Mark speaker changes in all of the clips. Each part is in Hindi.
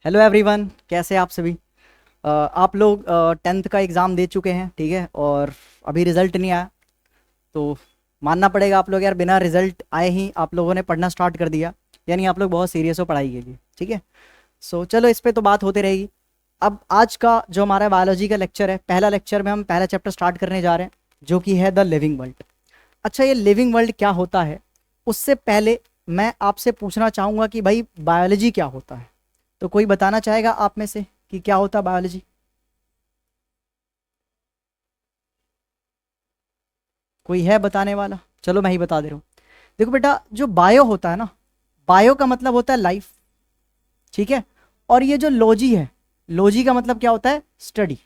Speaker 1: हेलो एवरीवन, कैसे हैं आप सभी। आप लोग 10th का एग्ज़ाम दे चुके हैं, ठीक है, और अभी रिज़ल्ट नहीं आया। तो मानना पड़ेगा आप लोग यार, बिना रिज़ल्ट आए ही आप लोगों ने पढ़ना स्टार्ट कर दिया। यानी आप लोग बहुत सीरियस हो पढ़ाई के लिए, ठीक है। सो चलो, इस पे तो बात होती रहेगी। अब आज का जो हमारा बायोलॉजी का लेक्चर है, पहला लेक्चर में हम पहला चैप्टर स्टार्ट करने जा रहे हैं, जो कि है द लिविंग वर्ल्ड। अच्छा, ये लिविंग वर्ल्ड क्या होता है, उससे पहले मैं आपसे पूछना चाहूँगा कि भाई बायोलॉजी क्या होता है। तो कोई बताना चाहेगा आप में से कि क्या होता है बायोलॉजी? कोई है बताने वाला? चलो मैं ही बता दे रहा हूँ। देखो बेटा, जो बायो होता है ना, बायो का मतलब होता है लाइफ, ठीक है। और ये जो लॉजी है, लॉजी का मतलब क्या होता है? स्टडी।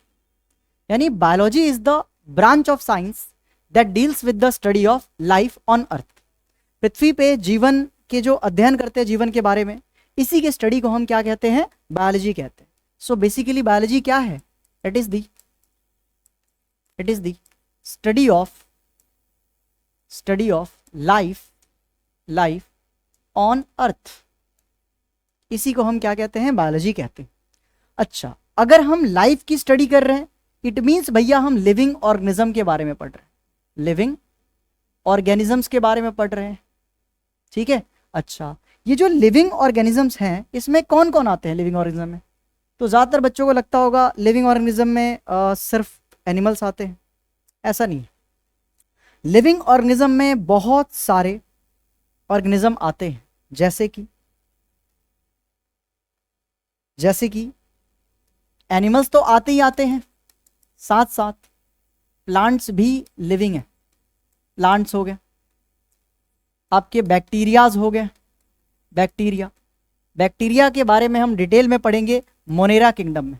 Speaker 1: यानी biology is the branch of science that deals with the study of life on earth. पृथ्वी पे जीवन के जो अध्ययन करते हैं जीवन के बारे में, इसी के स्टडी को हम क्या कहते हैं? बायोलॉजी कहते हैं। सो बेसिकली बायोलॉजी क्या है? It is the it is the study of life on अर्थ। इसी को हम क्या कहते हैं? बायोलॉजी कहते हैं। अच्छा, अगर हम लाइफ की स्टडी कर रहे हैं, इट मीन्स भैया हम लिविंग ऑर्गेनिज्म के बारे में पढ़ रहे हैं, लिविंग ऑर्गेनिजम्स के बारे में पढ़ रहे हैं, ठीक है। अच्छा, ये जो लिविंग ऑर्गेनिजम्स हैं, इसमें कौन कौन आते हैं लिविंग ऑर्गेनिज्म में? तो ज़्यादातर बच्चों को लगता होगा लिविंग ऑर्गेनिज्म में सिर्फ एनिमल्स आते हैं। ऐसा नहीं है। लिविंग ऑर्गेनिज्म में बहुत सारे ऑर्गेनिज्म आते हैं, जैसे कि एनिमल्स तो आते ही आते हैं, साथ साथ प्लांट्स भी लिविंग है। प्लांट्स हो गए, आपके बैक्टीरियाज हो गए। बैक्टीरिया के बारे में हम डिटेल में पढ़ेंगे मोनेरा किंगडम में।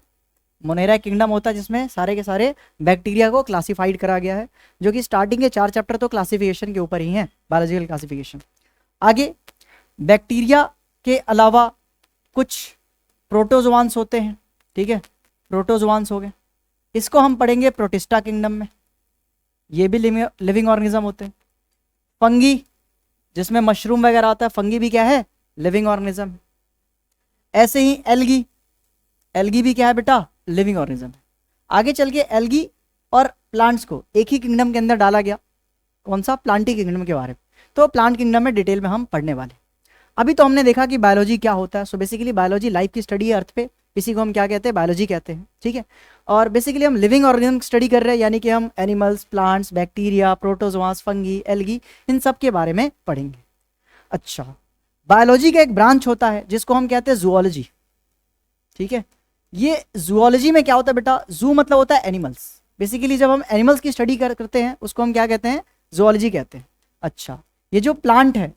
Speaker 1: मोनेरा किंगडम होता है जिसमें सारे के सारे बैक्टीरिया को क्लासिफाइड करा गया है, जो कि स्टार्टिंग के 4 चैप्टर तो क्लासिफिकेशन के ऊपर ही हैं, बायोलॉजिकल क्लासिफिकेशन। आगे बैक्टीरिया के अलावा कुछ प्रोटोजोआंस होते हैं, ठीक है। प्रोटोजोआंस हो गए, इसको हम पढ़ेंगे प्रोटिस्टा किंगडम में। ये भी लिविंग ऑर्गेनिज्म होते हैं। फंगी, जिसमें मशरूम वगैरह आता है, फंगी भी क्या है? Living organism. ऐसे ही एल्गी, एल्गी भी क्या है बेटा? लिविंग ऑर्गेनिज्म है। आगे चल के एल्गी और प्लांट्स को एक ही किंगडम के अंदर डाला गया। कौन सा? प्लांटी किंगडम के बारे में। तो प्लांट किंगडम में डिटेल में हम पढ़ने वाले। अभी तो हमने देखा कि बायोलॉजी क्या होता है। सो बेसिकली बायोलॉजी लाइफ की स्टडी है अर्थ पे, इसी को हम क्या कहते हैं? बायोलॉजी कहते हैं, ठीक है। और बेसिकली हम लिविंग ऑर्गेनिज्म स्टडी कर रहे हैं, यानी कि हम animals, plants, bacteria, protozoas, fungi, algae, इन सब के बारे में पढ़ेंगे। अच्छा, बायोलॉजी का एक ब्रांच होता है जिसको हम कहते हैं जूलॉजी, ठीक है। ये जूलॉजी में क्या होता है बेटा? जू मतलब होता है एनिमल्स। बेसिकली जब हम एनिमल्स की स्टडी करते हैं, उसको हम क्या कहते हैं? जूलॉजी कहते हैं। अच्छा, ये जो प्लांट है,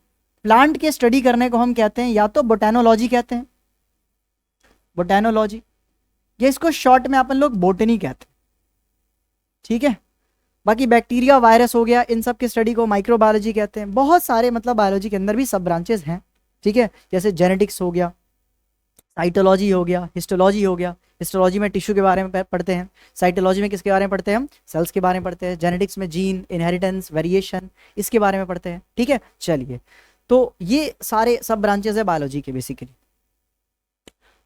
Speaker 1: प्लांट के स्टडी करने को हम कहते हैं या तो बोटेनोलॉजी कहते हैं, बोटेनोलॉजी, या इसको शॉर्ट में अपन लोग बोटनी कहते हैं, ठीक है। बाकी बैक्टीरिया, वायरस हो गया, इन सब की स्टडी को माइक्रोबायोलॉजी कहते हैं। बहुत सारे मतलब बायोलॉजी के अंदर भी सब ब्रांचेस हैं, ठीक है। जैसे जेनेटिक्स हो गया, साइटोलॉजी हो गया, हिस्टोलॉजी हो गया। हिस्टोलॉजी में टिश्यू के बारे में पढ़ते हैं। साइटोलॉजी में किसके बारे में पढ़ते हैं? हम सेल्स के बारे में पढ़ते हैं। जेनेटिक्स में जीन, इनहेरिटेंस, वेरिएशन, इसके बारे में पढ़ते हैं, ठीक है। चलिए, तो ये सारे सब ब्रांचेस है बायोलॉजी के। बेसिकली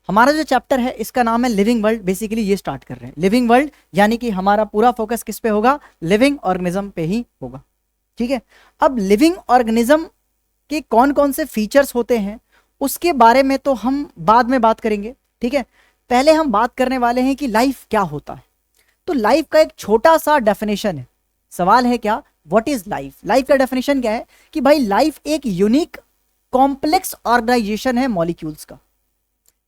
Speaker 1: हमारा जो चैप्टर है इसका नाम है लिविंग वर्ल्ड। बेसिकली ये स्टार्ट कर रहे हैं लिविंग वर्ल्ड, यानी कि हमारा पूरा फोकस किस पे होगा? लिविंग ऑर्गेनिज्म पे ही होगा, ठीक है। अब लिविंग ऑर्गेनिज्म के कौन कौन से फीचर्स होते हैं उसके बारे में तो हम बाद में बात करेंगे, ठीक है। पहले हम बात करने वाले हैं कि लाइफ क्या होता है। तो लाइफ का एक छोटा सा डेफिनेशन है। सवाल है क्या? What is life? लाइफ का डेफिनेशन क्या है कि भाई लाइफ एक यूनिक कॉम्प्लेक्स ऑर्गेनाइजेशन है मॉलिक्यूल्स का।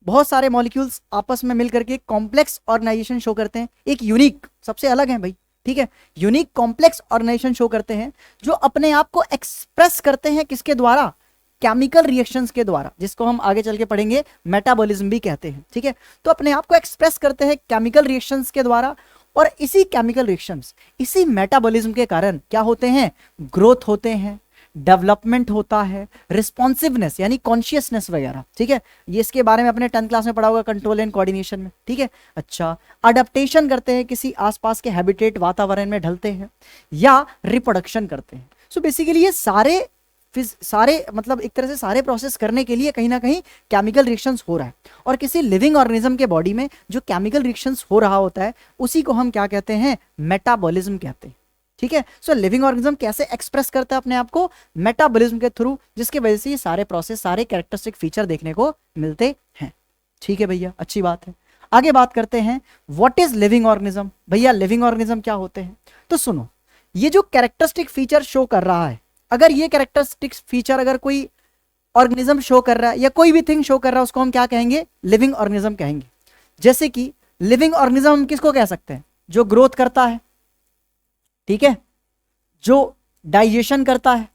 Speaker 1: बहुत सारे मॉलिक्यूल्स आपस में मिलकर के कॉम्प्लेक्स ऑर्गेनाइजेशन शो करते हैं। एक यूनिक, सबसे अलग है भाई, ठीक है। यूनिक कॉम्प्लेक्स ऑर्गेनाइजेशन शो करते हैं जो अपने आप को एक्सप्रेस करते हैं किसके द्वारा? केमिकल रिएक्शंस के द्वारा, जिसको हम आगे चल के पढ़ेंगे मेटाबॉलिज्म भी कहते हैं, ठीक है। तो अपने आप को एक्सप्रेस करते हैं केमिकल रिएक्शंस के द्वारा, और इसी केमिकल रिएक्शंस, इसी मेटाबॉलिज्म के कारण क्या होते हैं? ग्रोथ होते हैं, डेवलपमेंट होता है, रिस्पॉन्सिवनेस यानी कॉन्शियसनेस वगैरह, ठीक है। ये इसके बारे में अपने 10th क्लास में पढ़ा होगा, कंट्रोल एंड कोऑर्डिनेशन में, ठीक है। अच्छा, अडेप्टेशन करते हैं, किसी आसपास के हैबिटेट वातावरण में ढलते हैं, या रिप्रोडक्शन करते हैं। सो बेसिकली ये सारे सारे मतलब एक तरह से सारे प्रोसेस करने के लिए कहीं ना कहीं केमिकल रिएक्शंस हो रहा है, और किसी लिविंग ऑर्गेनिज्म के बॉडी में जो केमिकल रिएक्शंस हो रहा होता है उसी को हम क्या कहते हैं, मेटाबॉलिज्म कहते हैं। ठीक है, सो लिविंग ऑर्गेनिज्म कैसे एक्सप्रेस करता है अपने आप को, मेटाबॉलिज्म के थ्रू, जिसकी वजह से ये सारे प्रोसेस, सारे कैरेक्टरिस्टिक फीचर देखने को मिलते हैं। ठीक है भैया, अच्छी बात है। आगे बात करते हैं व्हाट इज लिविंग ऑर्गेनिज्म। भैया लिविंग ऑर्गेनिज्म क्या होते हैं, तो सुनो, ये जो कैरेक्टरिस्टिक फीचर शो कर रहा है, अगर ये कैरेक्टरिस्टिक फीचर अगर कोई ऑर्गेनिज्म शो कर रहा है या कोई भी थिंग शो कर रहा है, उसको हम क्या कहेंगे, लिविंग ऑर्गेनिज्म कहेंगे। जैसे कि लिविंग ऑर्गेनिज्म हम किसको कह सकते हैं, जो ग्रोथ करता है, ठीक है, जो डाइजेशन करता है,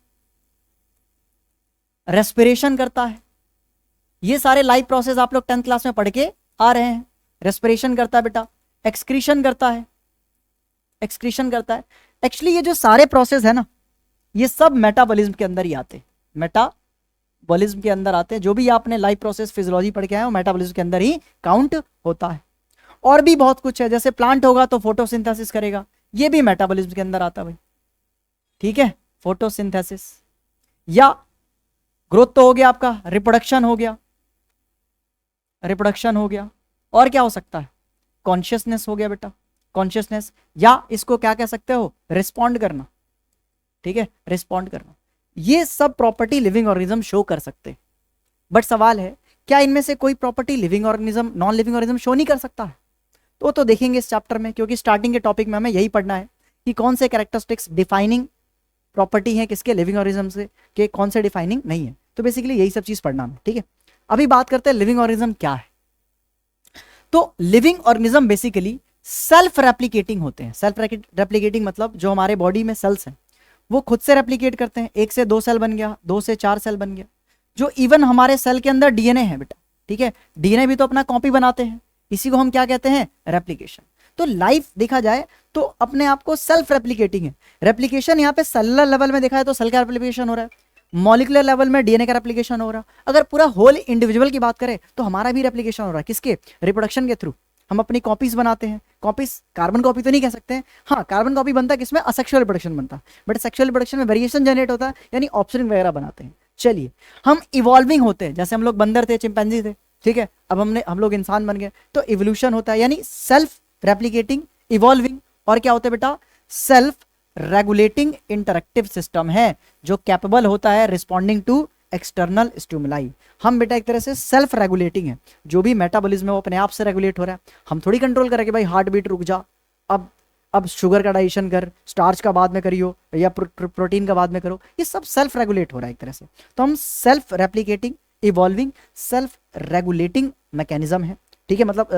Speaker 1: रेस्पिरेशन करता है, ये सारे लाइफ प्रोसेस आप लोग 10th क्लास में पढ़ के आ रहे हैं। रेस्पिरेशन करता है बेटा, एक्सक्रीशन करता है, एक्सक्रीशन करता है। एक्चुअली ये जो सारे प्रोसेस है ना, ये सब मेटाबॉलिज्म के अंदर ही आते हैं, मेटाबॉलिज्म के अंदर आते हैं। जो भी आपने लाइफ प्रोसेस फिजियोलॉजी पढ़ के आए हो, मेटाबॉलिज्म के अंदर ही काउंट होता है। और भी बहुत कुछ है, जैसे प्लांट होगा तो फोटोसिंथेसिस करेगा, ये भी मेटाबॉलिज्म के अंदर आता है भाई। ठीक है, फोटोसिंथेसिस, या ग्रोथ तो हो गया आपका, रिप्रोडक्शन हो गया, रिप्रोडक्शन हो गया, और क्या हो सकता है, कॉन्शियसनेस हो गया बेटा, कॉन्शियसनेस, या इसको क्या कह सकते हो, रिस्पॉन्ड करना। ठीक है, रिस्पॉन्ड करना, ये सब प्रॉपर्टी लिविंग ऑर्गेनिज्म शो कर सकते हैं। बट सवाल है, क्या इनमें से कोई property living organism non living organism show नहीं कर सकता है? तो देखेंगे इस चैप्टर में, क्योंकि स्टार्टिंग के टॉपिक में हमें यही पढ़ना है कि कौन से कैरेक्टरिस्टिक्स डिफाइनिंग प्रॉपर्टी है किसके, लिविंग ऑर्गेनिज्म से, के कौन से डिफाइनिंग नहीं है। तो बेसिकली यही सब चीज पढ़ना है। ठीक है, अभी बात करते हैं लिविंग ऑर्गेनिज्म क्या है। तो living organism basically self replicating होते हैं। सेल्फ रेप्लिकेटिंग मतलब जो हमारे बॉडी में सेल्स हैं वो खुद से रेप्लिकेट करते हैं। 1 से 2 सेल बन गया, 2 से 4 सेल बन गया। जो इवन हमारे सेल के अंदर डीएनए है बेटा, ठीक है, डीएनए भी तो अपना कॉपी बनाते हैं, इसी को हम क्या कहते हैं, रेप्लिकेशन। तो लाइफ देखा जाए तो अपने आप को सेल्फ रेप्लिकेटिंग है। रेप्लिकेशन यहाँ पे सेलुलर लेवल में देखा है तो सेल का रेप्लिकेशन हो रहा है, मॉलिक्यूलर लेवल में डीएनए का रेप्लिकेशन हो रहा है। अगर पूरा होल इंडिविजुअल की बात करें तो हमारा भी रेप्लिकेशन हो रहा है, किसके, रिप्रोडक्शन के थ्रू। हम अपनी कॉपीज बनाते हैं, कॉपीज, कार्बन कॉपी तो नहीं कह सकते हैं, हाँ कार्बन कॉपी बनता है किसमें, असेक्सुअल रिप्रोडक्शन बनता है, बट सेक्सुअल रिप्रोडक्शन में वेरिएशन जनरेट होता है, यानी ऑप्शन वगैरह बनाते हैं। चलिए, हम इवॉल्विंग होते हैं, जैसे हम लोग बंदर थे, चिंपैंजी थे, ठीक है, अब हम लोग इंसान बन गए, तो इवोल्यूशन होता है, यानी सेल्फ रेप्लिकेटिंग, इवॉल्विंग, और क्या होता है बेटा, सेल्फ रेगुलेटिंग इंटरेक्टिव सिस्टम है, जो कैपेबल होता है रिस्पॉन्डिंग टू एक्सटर्नल स्टिमुलाई। हम बेटा एक तरह से सेल्फ रेगुलेटिंग है, जो भी मेटाबॉलिज्म है वो अपने आप से रेगुलेट हो रहा है। हम थोड़ी कंट्रोल करें कि भाई हार्ट बीट रुक जा, अब शुगर का डाइजेशन कर, स्टार्च का बाद में करियो, या प्रोटीन का बाद में करो, ये सब सेल्फ रेगुलेट हो रहा है एक तरह से। तो हम self replicating, evolving, self regulating mechanism है। ठीक है, मतलब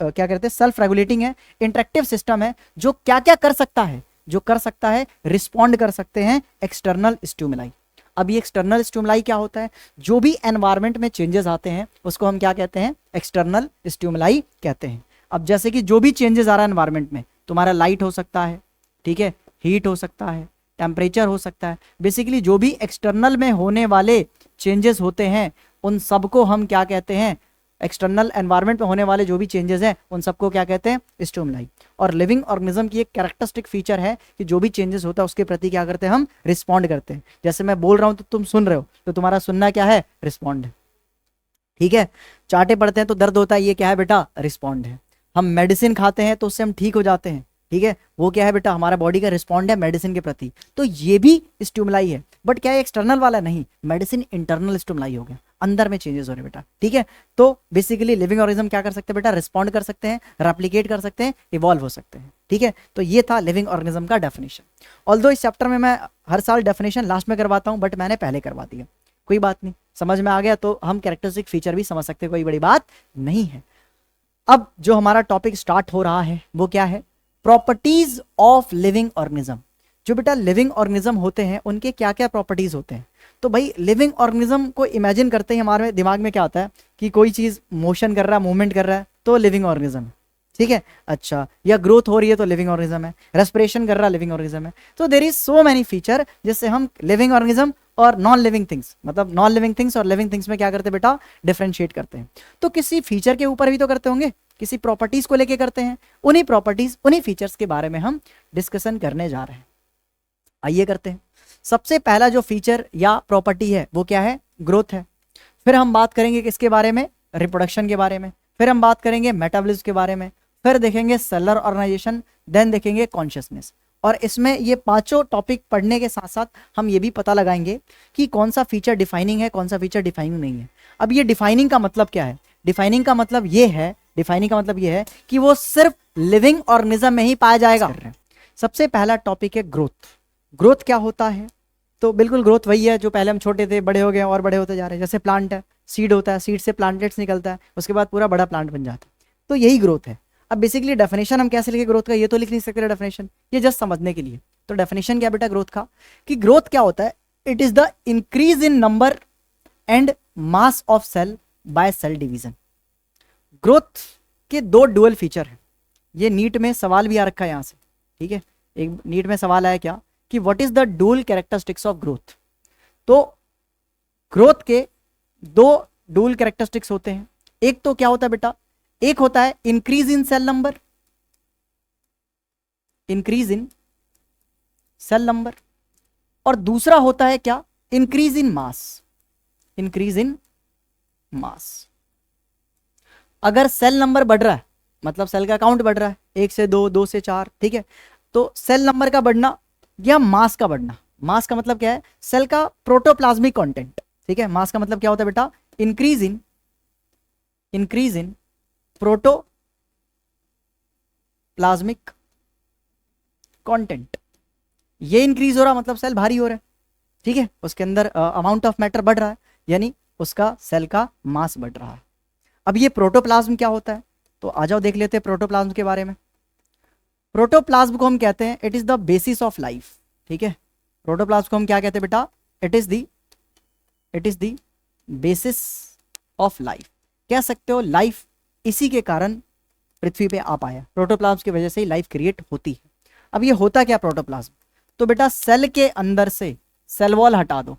Speaker 1: क्या कहते हैं, सेल्फ रेगुलेटिंग है, इंटरेक्टिव सिस्टम है, जो क्या क्या कर सकता है, जो कर सकता है, रिस्पॉन्ड कर सकते हैं एक्सटर्नल स्टिमुलाई। अब ये एक्सटर्नल स्टिमुलाई क्या होता है, जो भी एनवायरमेंट में चेंजेस आते हैं उसको हम क्या कहते हैं, एक्सटर्नल स्टिमुलाई कहते हैं। अब जैसे कि जो भी चेंजेस आ रहा है एनवायरमेंट में, तुम्हारा लाइट हो सकता है, ठीक है, हीट हो सकता है, टेम्परेचर हो सकता है, बेसिकली जो भी एक्सटर्नल में होने वाले चेंजेस होते हैं उन सबको हम क्या कहते हैं, एक्सटर्नल एनवायरमेंट में होने वाले जो भी चेंजेस हैं उन सबको क्या कहते हैं, स्टिमुलाई। और लिविंग ऑर्गेनिज्म की एक कैरेक्टरिस्टिक फीचर है कि जो भी चेंजेस होता है उसके प्रति क्या करते हैं, हम रिस्पॉन्ड करते हैं। जैसे मैं बोल रहा हूं तो तुम सुन रहे हो, तो तुम्हारा सुनना क्या है, रिस्पॉन्ड है। ठीक है, चाटे पड़ते हैं तो दर्द होता है, ये क्या है बेटा, रिस्पॉन्ड है। हम मेडिसिन खाते हैं तो उससे हम ठीक हो जाते हैं, ठीक है, वो क्या है बेटा, हमारा बॉडी का रिस्पॉन्ड है मेडिसिन के प्रति। तो ये भी स्टिमुलाई है, बट क्या है, एक्सटर्नल वाला नहीं, मेडिसिन इंटरनल स्टिमुलाई हो गया, अंदर में चेंजेस हो रहे बेटा। ठीक है, तो बेसिकली लिविंग ऑर्गेनिज्म क्या कर सकते हैं बेटा, रिस्पॉन्ड कर सकते हैं, रेप्लिकेट कर सकते हैं, इवॉल्व हो सकते हैं। ठीक है, तो ये था लिविंग ऑर्गेनिज्म का डेफिनेशन। ऑल्दो इस चैप्टर में मैं हर साल डेफिनेशन लास्ट में करवाता हूं, बट मैंने पहले करवा दिया, कोई बात नहीं, समझ में आ गया तो हम कैरेक्टरिस्टिक फीचर भी समझ सकते हैं, कोई बड़ी बात नहीं है। अब जो हमारा टॉपिक स्टार्ट हो रहा है वो क्या है, प्रॉपर्टीज ऑफ लिविंग ऑर्गेनिज्म। जो बेटा लिविंग ऑर्गेनिज्म होते हैं उनके क्या क्या प्रॉपर्टीज होते हैं। तो भाई लिविंग ऑर्गेनिज्म को इमेजिन करते ही हमारे दिमाग में क्या आता है कि कोई चीज मोशन कर रहा है, मूवमेंट कर रहा है, तो लिविंग ऑर्गेनिज्म है। ठीक है, अच्छा, या ग्रोथ हो रही है तो लिविंग ऑर्गेनिज्म है, रेस्पिरेशन कर रहा है, लिविंग ऑर्गेनिज्म है। तो there is so many feature जिससे हम लिविंग ऑर्गेनिज्म और नॉन लिविंग थिंग्स, मतलब नॉन लिविंग थिंग्स और लिविंग थिंग्स में क्या करते हैं बेटा, डिफरेंशिएट करते हैं। तो किसी फीचर के ऊपर भी तो करते होंगे, किसी प्रॉपर्टीज को लेके करते हैं, उन्हीं प्रॉपर्टीज, उन्हीं फीचर्स के बारे में हम डिस्कशन करने जा रहे हैं। आइए करते हैं। सबसे पहला जो फीचर या प्रॉपर्टी है वो क्या है, ग्रोथ है। फिर हम बात करेंगे किसके बारे में, रिप्रोडक्शन के बारे में। फिर हम बात करेंगे मेटाबॉलिज्म के बारे में। फिर देखेंगे सेलुलर ऑर्गेनाइजेशन, देन देखेंगे कॉन्शियसनेस। और इसमें ये पांचों टॉपिक पढ़ने के साथ साथ हम ये भी पता लगाएंगे कि कौन सा फीचर डिफाइनिंग है, कौन सा फीचर डिफाइनिंग नहीं है। अब ये डिफाइनिंग का मतलब क्या है, डिफाइनिंग का मतलब ये है कि वो सिर्फ लिविंग ऑर्गेनिज्म में ही पाया जाएगा। सबसे पहला टॉपिक है ग्रोथ। ग्रोथ क्या होता है, तो बिल्कुल ग्रोथ वही है जो पहले हम छोटे थे, बड़े हो गए और बड़े होते जा रहे हैं। जैसे प्लांट है, सीड होता है, सीड से प्लांटलेट्स निकलता है, उसके बाद पूरा बड़ा प्लांट बन जाता है, तो यही ग्रोथ है। अब बेसिकली डेफिनेशन हम कैसे लिखे ग्रोथ का, ये तो लिख नहीं सकते डेफिनेशन, ये जस्ट समझने के लिए। तो डेफिनेशन क्या बेटा ग्रोथ का, कि ग्रोथ क्या होता है, it is the increase in number and mass of cell by cell division. Growth के दो डुअल फीचर हैं। ये नीट में सवाल भी आ रखा है यहाँ से, ठीक है। एक नीट में सवाल आया क्या, कि what is the dual characteristics of growth. तो ग्रोथ के दो डुअल कैरेक्टरिस्टिक्स होते हैं। एक तो क्या होता है बेटा, एक होता है increase in cell number, increase in cell number, और दूसरा होता है क्या, increase in mass, increase in मास। अगर सेल नंबर बढ़ रहा है मतलब सेल का काउंट बढ़ रहा है, 1 से 2, 2 से 4, ठीक है, तो सेल नंबर का बढ़ना या मास का बढ़ना। मास का मतलब क्या है, सेल का प्रोटोप्लाज्मिक कंटेंट, ठीक है। मास का मतलब क्या होता है बेटा, इंक्रीज इन प्रोटोप्लाज्मिक कंटेंट। ये इंक्रीज हो रहा मतलब सेल भारी हो रहा है, ठीक है, उसके अंदर अमाउंट ऑफ मैटर बढ़ रहा है, यानी उसका सेल का मास बढ़ रहा है। अब ये प्रोटोप्लाज्म क्या होता है, तो आ जाओ देख लेते हैं प्रोटोप्लाज्म के बारे में। प्रोटोप्लाज्म को हम कहते हैं it is the basis of life, ठीक है। प्रोटोप्लाज्म को हम क्या कहते हैं बेटा, it is the basis of life. कह सकते हो लाइफ इसी के कारण पृथ्वी पे आ पाया, प्रोटोप्लाज्म की वजह से ही लाइफ क्रिएट होती है। अब ये होता क्या प्रोटोप्लाज्म, तो बेटा सेल के अंदर से सेल वॉल हटा दो,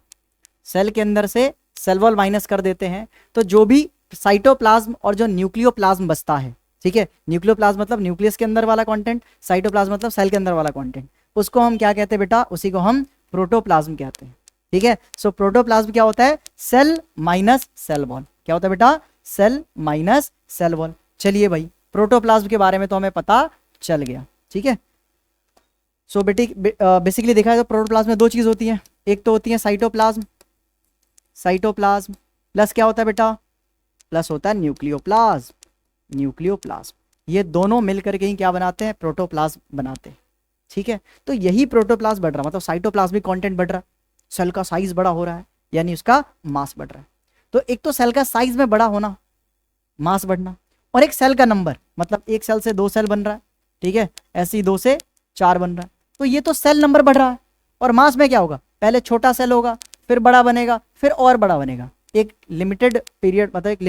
Speaker 1: सेल के अंदर से सेल वॉल माइनस कर देते हैं, तो जो भी साइटोप्लाज्म और जो न्यूक्लियोप्लाज्म बचता है, ठीक है, न्यूक्लियोप्लाज्म मतलब न्यूक्लियस के अंदर वाला कंटेंट, साइटोप्लाज्म मतलब सेल के अंदर वाला कंटेंट, उसको हम क्या कहते हैं बेटा, उसी को हम प्रोटोप्लाज्म कहते हैं, ठीक है। सो प्रोटोप्लाज्म क्या होता है, सेल माइनस सेल वॉल। क्या होता है बेटा, सेल माइनस सेल वॉल। चलिए भाई, प्रोटोप्लाज्म के बारे में तो हमें पता चल गया, ठीक है। सो बेसिकली देखा जाए तो प्रोटोप्लाज्म में दो चीज होती हैं, एक तो होती है साइटोप्लाज्म, साइटोप्लाज्म प्लस क्या होता है बेटा, प्लस होता है न्यूक्लियोप्लाज्म, न्यूक्लियोप्लाज्म। ये दोनों मिलकर के ही क्या बनाते हैं, प्रोटोप्लाज्म बनाते हैं, ठीक है। तो यही प्रोटोप्लाज्म बढ़ रहा मतलब साइटोप्लाज्मिक कंटेंट बढ़ रहा है, सेल का साइज बड़ा हो रहा है, यानी उसका मास बढ़ रहा है। तो एक तो सेल का साइज में बड़ा होना, मास बढ़ना, और एक सेल का नंबर मतलब एक सेल से 2 सेल बन रहा है, ठीक है, ऐसे ही 2 से 4 बन रहा है। तो ये तो सेल नंबर बढ़ रहा है, और मास में क्या होगा, पहले छोटा सेल होगा, फिर बड़ा बनेगा, फिर और बड़ा बनेगा, एक लिमिटेड पीरियड मतलब एक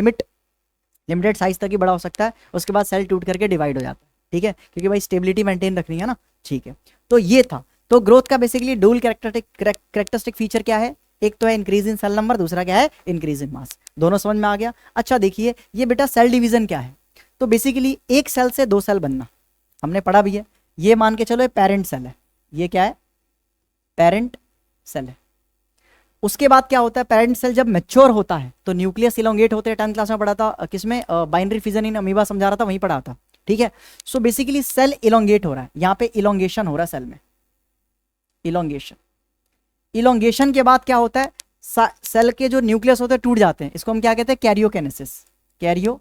Speaker 1: लिमिटेड साइज तक ही बड़ा हो सकता है, उसके बाद सेल टूट करके डिवाइड हो जाता है, ठीक है, क्योंकि भाई स्टेबिलिटी मेंटेन रखनी है ना, ठीक है। तो ये था, तो ग्रोथ का बेसिकली डुअल कैरेक्टरिस्टिक फीचर क्या है, एक तो है इंक्रीज इन सेल नंबर, दूसरा क्या है, इंक्रीज इन मास। दोनों समझ में आ गया। अच्छा देखिए ये बेटा सेल डिवीजन क्या है, तो बेसिकली एक सेल से 2 सेल बनना हमने पढ़ा भी है। ये मान के चलो ये पेरेंट सेल है, ये क्या है, पेरेंट सेल है। उसके बाद क्या होता है, पेरेंट सेल जब मैच्योर होता है तो न्यूक्लियस इलोंगेट होते हैं, 10th क्लास में पढ़ा था, किसमें, बाइनरी फिजन इन अमीबा समझा रहा था, वहीं पढ़ा था, ठीक है। सो बेसिकली सेल इलोंगेट हो रहा है, यहाँ पे इलोंगेशन हो रहा है सेल में, इलोंगेशन के बाद क्या होता है, सेल के जो न्यूक्लियस होते हैं टूट जाते हैं, इसको हम क्या कहते हैं, कैरियोकाइनेसिस। कैरियो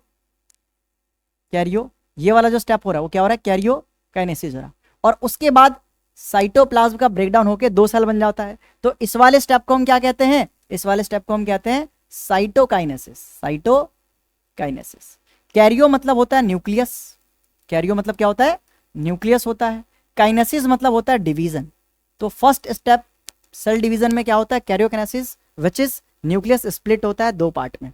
Speaker 1: ये वाला जो स्टेप हो रहा है वो क्या हो रहा है, कैरियोकाइनेसिस हो रहा है। और उसके बाद साइटोप्लाज्म का ब्रेकडाउन होकर 2 सेल बन जाता है, तो इस वाले स्टेप को हम क्या कहते हैं, इस वाले स्टेप को हम कहते हैं साइटोकाइनेसिस, साइटोकाइनेसिस। कैरियो मतलब होता है न्यूक्लियस, कैरियो मतलब क्या होता है, न्यूक्लियस होता है, काइनेसिस मतलब होता है डिवीजन। तो फर्स्ट स्टेप सेल डिवीजन में क्या होता है, karyokinesis, which is nucleus split होता है 2 पार्ट में।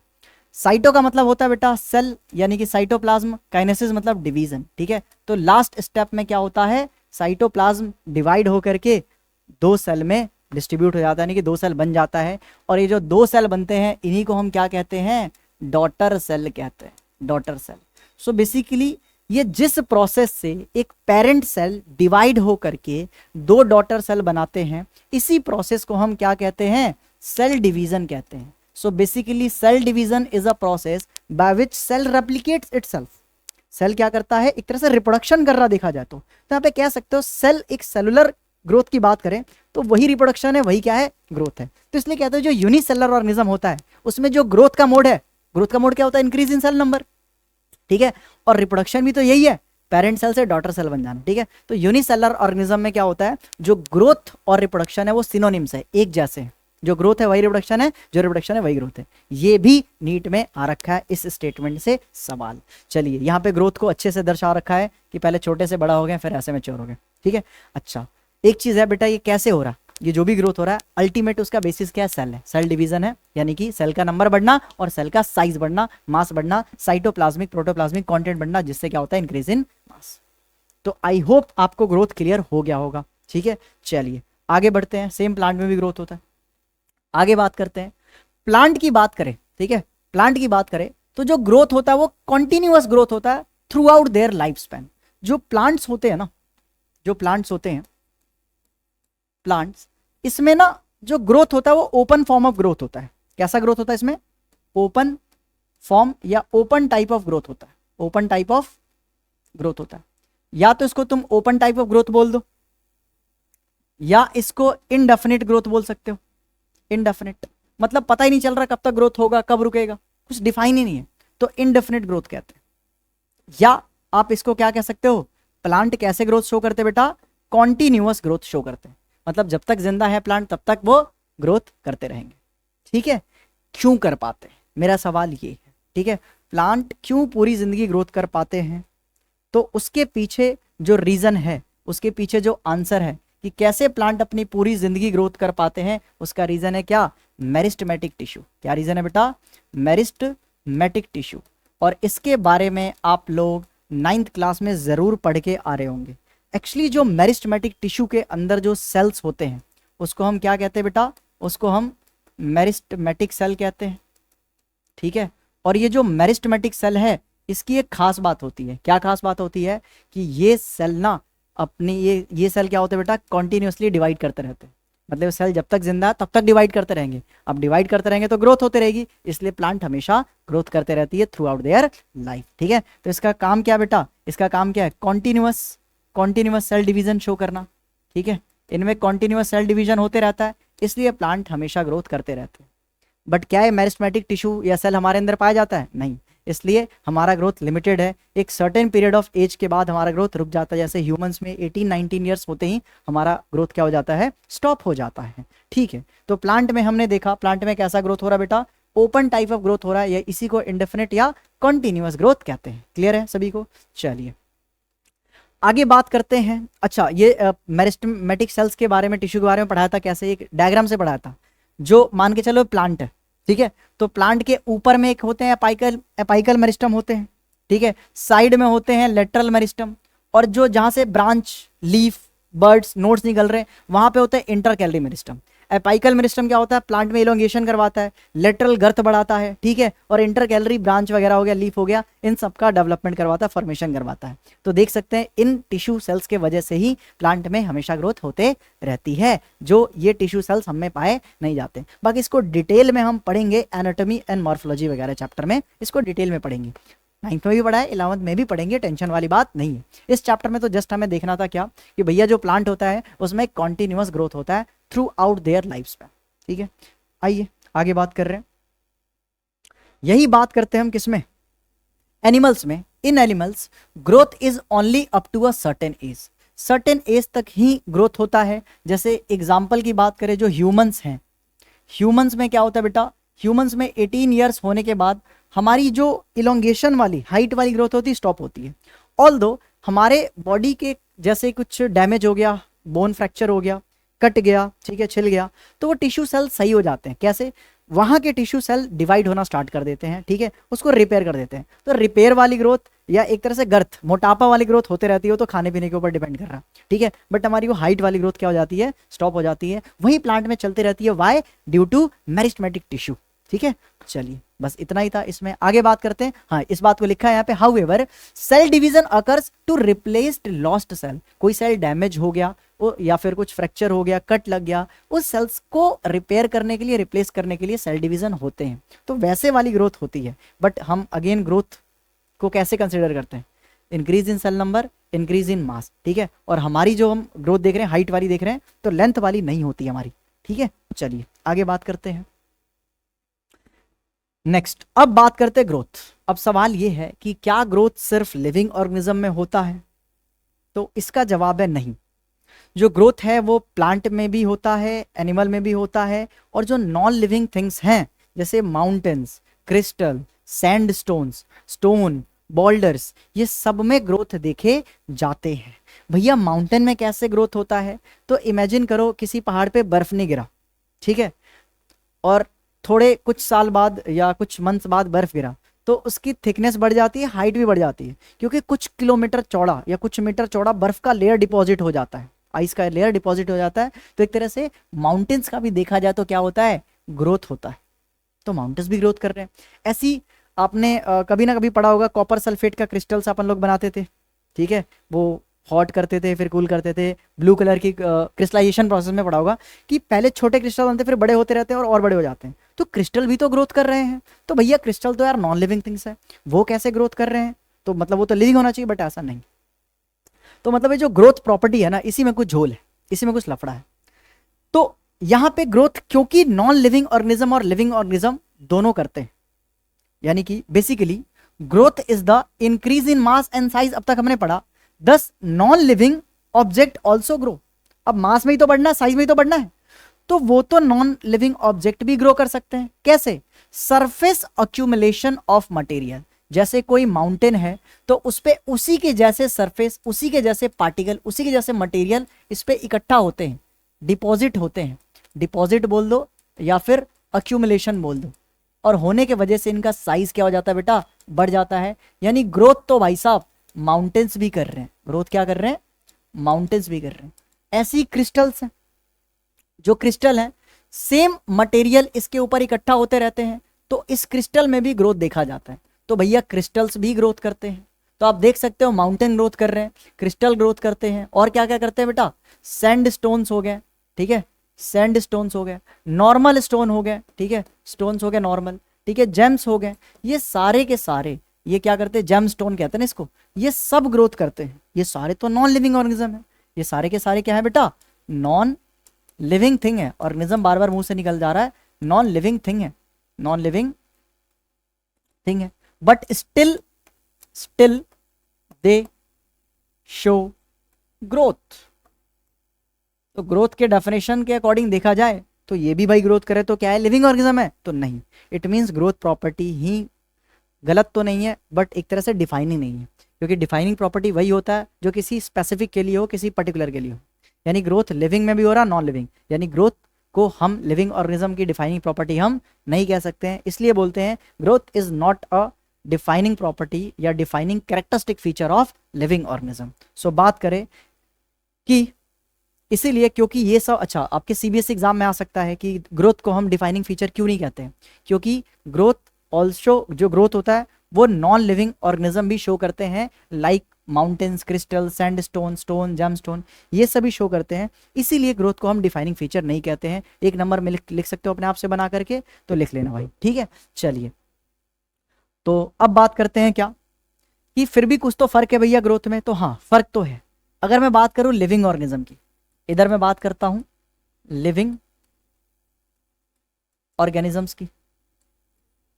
Speaker 1: साइटो का मतलब होता है बेटा सेल यानी कि साइटोप्लाज्म, काइनेसिस मतलब डिवीजन, ठीक है। तो लास्ट स्टेप में क्या होता है, साइटोप्लाज्म डिवाइड होकर के 2 सेल में डिस्ट्रीब्यूट हो जाता है, यानी कि 2 सेल बन जाता है। और ये जो 2 सेल बनते हैं इन्हीं को हम क्या कहते हैं, डॉटर सेल कहते हैं, डॉटर सेल। सो बेसिकली ये जिस प्रोसेस से एक पेरेंट सेल डिवाइड हो करके दो डॉटर सेल बनाते हैं, इसी प्रोसेस को हम क्या कहते हैं? सेल डिवीजन कहते हैं। So basically cell division is a process by which cell replicates itself. Cell क्या करता है? एक तरह से रिप्रोडक्शन कर रहा देखा जाए तो यहाँ पे कह सकते हो सेल एक सेलुलर ग्रोथ की बात करें तो वही रिप्रोडक्शन है, वही क्या है? ग्रोथ है। तो इसलिए कहते हैं जो यूनिसेलुलर ऑर्गेनिज्म होता है उसमें जो ग्रोथ का मोड है, ग्रोथ का मोड क्या होता है? इंक्रीज इन सेल नंबर, ठीक है। और रिप्रोडक्शन भी तो यही है, पेरेंट सेल से डॉटर सेल बन जाना, ठीक है। तो यूनिसेलुलर ऑर्गेनिज्म में क्या होता है? जो ग्रोथ और रिप्रोडक्शन है वो सिनोनिम्स है, एक जैसे हैं। जो ग्रोथ है वही रिप्रोडक्शन है, जो रिप्रोडक्शन है वही ग्रोथ है। ये भी नीट में आ रखा है इस स्टेटमेंट से सवाल। चलिए यहाँ पे ग्रोथ को अच्छे से दर्शा रखा है कि पहले छोटे से बड़ा हो गए फिर ऐसे मैच्योर हो गए, ठीक है। अच्छा एक चीज है बेटा, ये कैसे हो रहा है? ये जो भी ग्रोथ हो रहा है अल्टीमेट उसका बेसिस क्या है? सेल है, सेल डिवीजन है, यानी कि सेल का नंबर बढ़ना और सेल का साइज बढ़ना, मास बढ़ना, साइटोप्लाज्मिक प्रोटोप्लाज्मिक कंटेंट बढ़ना, जिससे क्या होता है? इंक्रीज इन मास। तो आई होप आपको ग्रोथ क्लियर हो गया होगा, ठीक है। चलिए आगे बढ़ते हैं, सेम प्लांट में भी ग्रोथ होता है। आगे बात करते हैं, प्लांट की बात करें, ठीक है। प्लांट की बात करें तो जो ग्रोथ होता है वो कॉन्टिन्यूअस ग्रोथ होता है through out their life span. जो प्लांट्स होते हैं ना, जो प्लांट्स होते हैं, प्लांट्स, इसमें ना जो ग्रोथ होता है वो ओपन फॉर्म ऑफ ग्रोथ होता है। कैसा ग्रोथ होता है इसमें? ओपन फॉर्म या ओपन टाइप ऑफ ग्रोथ होता है। ओपन टाइप ऑफ ग्रोथ होता है, या तो इसको तुम ओपन टाइप ऑफ ग्रोथ बोल दो या इसको इनडेफिनिट ग्रोथ बोल सकते हो। इनडेफिनिट मतलब पता ही नहीं चल रहा कब तक ग्रोथ होगा, कब रुकेगा, कुछ डिफाइन ही नहीं है, तो इनडेफिनिट ग्रोथ कहते हैं। या आप इसको क्या कह सकते हो? प्लांट कैसे ग्रोथ शो करते हैं बेटा? कॉन्टिन्यूअस ग्रोथ शो करते हैं, मतलब जब तक जिंदा है प्लांट तब तक वो ग्रोथ करते रहेंगे, ठीक है। क्यों कर पाते हैं? मेरा सवाल ये है, ठीक है। प्लांट क्यों पूरी जिंदगी ग्रोथ कर पाते हैं? तो उसके पीछे जो रीजन है, उसके पीछे जो आंसर है कि कैसे प्लांट अपनी पूरी जिंदगी ग्रोथ कर पाते हैं, उसका रीजन है क्या? Meristematic tissue. क्या रीजन है बेटा? Meristematic tissue. और इसके बारे में आप लोग 9th क्लास में जरूर पढ़ के आ रहे होंगे। एक्चुअली जो मेरिस्टेमेटिक टिश्यू के अंदर जो सेल्स होते हैं उसको हम क्या कहते हैं बेटा? उसको हम मेरिस्टेमेटिक सेल कहते हैं, ठीक है। और ये जो मेरिस्टेमेटिक सेल है इसकी एक खास बात होती है। क्या खास बात होती है? कि ये सेल ना अपनी ये सेल क्या होते हैं बेटा? कॉन्टिन्यूसली डिवाइड करते रहते हैं, मतलब सेल जब तक जिंदा है तब तक डिवाइड करते रहेंगे। अब डिवाइड करते रहेंगे तो ग्रोथ होती रहेगी, इसलिए प्लांट हमेशा ग्रोथ करते रहती है थ्रू आउट देयर लाइफ, ठीक है। तो इसका काम क्या बेटा? इसका काम क्या है? कॉन्टिन्यूअस सेल डिवीजन शो करना, ठीक है। इनमें कॉन्टिन्यूअस सेल डिवीजन होते रहता है, इसलिए प्लांट हमेशा ग्रोथ करते रहते हैं। बट क्या है मेरिस्टेमेटिक टिश्यू या सेल हमारे अंदर पाया जाता है? नहीं, इसलिए हमारा ग्रोथ लिमिटेड है। एक सर्टेन पीरियड ऑफ एज के बाद हमारा ग्रोथ रुक जाता है, जैसे ह्यूमंस में 18-19 ईयर्स होते ही हमारा ग्रोथ क्या हो जाता है? स्टॉप हो जाता है, ठीक है। तो प्लांट में हमने देखा, प्लांट में कैसा ग्रोथ हो रहा है बेटा? ओपन टाइप ऑफ ग्रोथ हो रहा है, या इसी को इंडेफिनिट या कॉन्टिन्यूअस ग्रोथ कहते हैं। क्लियर है सभी को? चलिए आगे बात करते हैं। अच्छा ये मेरिस्टेमेटिक सेल्स के बारे में, टिश्यू के बारे में पढ़ाया था, कैसे? एक डायग्राम से पढ़ाया था। जो मान के चलो प्लांट है, ठीक है, तो प्लांट के ऊपर में एक होते हैं एपाइकल मेरिस्टम होते हैं, ठीक है। साइड में होते हैं लेटरल मेरिस्टम, और जो जहां से ब्रांच, लीफ, बर्ड्स, नोड्स निकल रहे हैं वहां पे होता है इंटरकैलरी मेरिस्टम। एपाइकल मेरिस्टम क्या होता है? प्लांट में इलोंगेशन करवाता है, लेटरल गर्थ बढ़ाता है, ठीक है। और इंटरकैलरी ब्रांच वगैरह हो गया, लीफ हो गया, इन सब का डेवलपमेंट करवाता है, फॉर्मेशन करवाता है। तो देख सकते हैं इन टिश्यू सेल्स के वजह से ही प्लांट में हमेशा ग्रोथ होते रहती है, जो ये टिश्यू सेल्स हमें पाए नहीं जाते। बाकी इसको डिटेल में हम पढ़ेंगे एनाटॉमी एंड मॉर्फोलॉजी वगैरह चैप्टर में, इसको डिटेल में पढ़ेंगे। 9th में भी पढ़ा है, 11th में भी पढ़ेंगे, टेंशन वाली बात नहीं है। इस चैप्टर में तो जस्ट हमें देखना था क्या, कि भैया जो प्लांट होता है उसमें कॉन्टिन्यूअस ग्रोथ होता है through out their life span, ठीक है। आइए आगे बात कर रहे हैं। यही बात करते हैं हम किसमें? एनिमल्स में। In animals growth is only up to a certain age. Certain age तक ही ग्रोथ होता है। जैसे एग्जाम्पल की बात करें, जो ह्यूमंस हैं, ह्यूमंस में क्या होता है बेटा? ह्यूमंस में 18 ईयर्स होने के बाद हमारी जो इलोंगेशन वाली, हाइट वाली ग्रोथ होती है, स्टॉप होती है। ऑल्दो हमारे बॉडी के जैसे कुछ डैमेज हो गया, बोन फ्रैक्चर हो गया, कट गया, ठीक है, छिल गया, तो वो टिश्यू सेल सही हो जाते हैं। कैसे? वहाँ के टिश्यू सेल डिवाइड होना स्टार्ट कर देते हैं, ठीक है, उसको रिपेयर कर देते हैं। तो रिपेयर वाली ग्रोथ या एक तरह से गर्थ, मोटापा वाली ग्रोथ होते रहती है, तो खाने पीने के ऊपर डिपेंड कर रहा है, ठीक है। बट हमारी वो हाइट वाली ग्रोथ क्या हो जाती है? स्टॉप हो जाती है। वही प्लांट में चलती रहती है। Why? Due to meristematic tissue, ठीक है। चलिए बस इतना ही था इसमें। आगे बात करते हैं। हाँ, इस बात को लिखा है यहाँ पे, however cell division occurs to replaced lost cell. कोई सेल डैमेज हो गया या फिर कुछ फ्रैक्चर हो गया, कट लग गया, उस सेल्स को रिपेयर करने के लिए, रिप्लेस करने के लिए सेल डिवीजन होते हैं। तो वैसे वाली ग्रोथ होती है। बट हम अगेन ग्रोथ को कैसे कंसिडर करते हैं? Increase in cell number, increase in mass, ठीक है। और हमारी जो हम ग्रोथ देख रहे हैं हाइट वाली देख रहे हैं, तो लेंथ वाली नहीं होती हमारी, ठीक है। चलिए आगे बात करते हैं। नेक्स्ट, अब बात करते हैं ग्रोथ। अब सवाल ये है कि क्या ग्रोथ सिर्फ लिविंग ऑर्गेनिज्म में होता है? तो इसका जवाब है नहीं। जो ग्रोथ है वो प्लांट में भी होता है, एनिमल में भी होता है, और जो नॉन लिविंग थिंग्स हैं जैसे mountains, crystal, sandstones, stone, boulders, ये सब में ग्रोथ देखे जाते हैं। भैया माउंटेन में कैसे ग्रोथ होता है? तो इमेजिन करो किसी पहाड़ पे बर्फ नहीं गिरा, ठीक है, और थोड़े कुछ साल बाद या कुछ मंथ्स बाद बर्फ गिरा, तो उसकी थिकनेस बढ़ जाती है, हाइट भी बढ़ जाती है, क्योंकि कुछ किलोमीटर चौड़ा या कुछ मीटर चौड़ा बर्फ का लेयर डिपॉजिट हो जाता है, आइस का लेयर डिपॉजिट हो जाता है। तो एक तरह से माउंटेन्स का भी देखा जाए तो क्या होता है? ग्रोथ होता है। तो माउंटेन्स भी ग्रोथ कर रहे हैं। ऐसी आपने कभी ना कभी पढ़ा होगा, कॉपर सल्फेट का क्रिस्टल्स अपन लोग बनाते थे, ठीक है, वो हॉट करते थे फिर कूल करते थे, ब्लू कलर की क्रिस्टलाइजेशन प्रोसेस में पढ़ा होगा कि पहले छोटे क्रिस्टल बनते फिर बड़े होते रहते हैं और बड़े हो जाते हैं। तो क्रिस्टल भी तो ग्रोथ कर रहे हैं। तो भैया क्रिस्टल तो यार नॉन लिविंग थिंग्स है, वो कैसे ग्रोथ कर रहे हैं? तो मतलब वो तो लिविंग होना चाहिए, बट ऐसा नहीं। तो मतलब ये जो ग्रोथ प्रॉपर्टी है ना, इसी में कुछ झोल है, इसी में कुछ लफड़ा है। तो यहां पे ग्रोथ क्योंकि नॉन लिविंग ऑर्गेनिज्म और लिविंग ऑर्गेनिज्म दोनों करते हैं, यानी कि basically growth is the increase in mass and size. अब तक हमने पढ़ा, दस non living object also grow. अब मास में ही तो बढ़ना है, साइज में ही तो बढ़ना है, तो वो तो नॉन लिविंग ऑब्जेक्ट भी ग्रो कर सकते हैं। कैसे? Surface accumulation of material. जैसे कोई माउंटेन है तो उस पे उसी के जैसे सरफेस, उसी के जैसे पार्टिकल, उसी के जैसे मटेरियल इस पे इकट्ठा होते हैं, डिपॉजिट होते हैं। डिपॉजिट बोल दो या फिर अक्यूमुलेशन बोल दो, और होने के वजह से इनका साइज क्या हो जाता है बेटा? बढ़ जाता है। यानी ग्रोथ तो भाई साहब माउंटेन्स भी कर रहे हैं। ग्रोथ क्या कर रहे हैं? माउंटेन्स भी कर रहे हैं। ऐसी क्रिस्टल्स हैं, जो क्रिस्टल हैं सेम मटेरियल इसके ऊपर इकट्ठा होते रहते हैं, तो इस क्रिस्टल में भी ग्रोथ देखा जाता है। तो भैया क्रिस्टल्स भी ग्रोथ करते हैं। तो आप देख सकते हो माउंटेन ग्रोथ कर रहे हैं, क्रिस्टल ग्रोथ करते हैं, और क्या क्या करते हैं बेटा? सैंड स्टोन्स हो गए, ठीक है, सैंड स्टोन्स हो गए, नॉर्मल स्टोन हो गए, ठीक है, स्टोन्स हो गए नॉर्मल, ठीक है, जेम्स हो गए, ये सारे के सारे ये क्या करते हैं? जेम स्टोन कहते हैं ना इसको। ये सब ग्रोथ करते हैं। ये सारे तो नॉन लिविंग ऑर्गेनिज्म है। ये सारे के सारे क्या है बेटा? नॉन लिविंग थिंग है। ऑर्गेनिज्म बार बार मुंह से निकल जा रहा है, नॉन लिविंग थिंग है, नॉन लिविंग थिंग है। But still they show growth. तो ग्रोथ के डेफिनेशन के अकॉर्डिंग देखा जाए तो ये भी भाई ग्रोथ करे तो क्या है? लिविंग ऑर्गेनिज्म है? तो नहीं। इट मीन्स ग्रोथ प्रॉपर्टी ही गलत तो नहीं है, बट एक तरह से डिफाइनिंग नहीं है, क्योंकि डिफाइनिंग प्रॉपर्टी वही होता है जो किसी स्पेसिफिक के लिए हो, किसी पर्टिकुलर के लिए हो। यानी ग्रोथ लिविंग में भी हो रहा, नॉन लिविंग, यानी ग्रोथ को हम लिविंग ऑर्गेनिज्म की डिफाइनिंग प्रॉपर्टी हम नहीं कह सकते हैं। इसलिए बोलते हैं growth is not a defining property या defining characteristic feature of living organism. So बात करें कि इसीलिए, क्योंकि ये सब, अच्छा आपके सीबीएसई एग्जाम में आ सकता है कि ग्रोथ को हम डिफाइनिंग फीचर क्यों नहीं कहते हैं? क्योंकि ग्रोथ ऑल्सो, जो ग्रोथ होता है वो नॉन लिविंग ऑर्गेनिज्म भी शो करते हैं, like mountains, crystal, sandstone, stone, gemstone, ये सभी शो करते हैं। इसीलिए ग्रोथ को हम डिफाइनिंग फीचर नहीं कहते हैं। एक नंबर में लिख सकते हो अपने आप से बना करके, तो लिख लेना भाई, ठीक है। चलिए, तो अब बात करते हैं क्या कि फिर भी कुछ तो फर्क है भैया ग्रोथ में। तो हाँ, फर्क तो है। अगर मैं बात करूं लिविंग ऑर्गेनिज्म की, इधर मैं बात करता हूं लिविंग ऑर्गेनिजम्स की,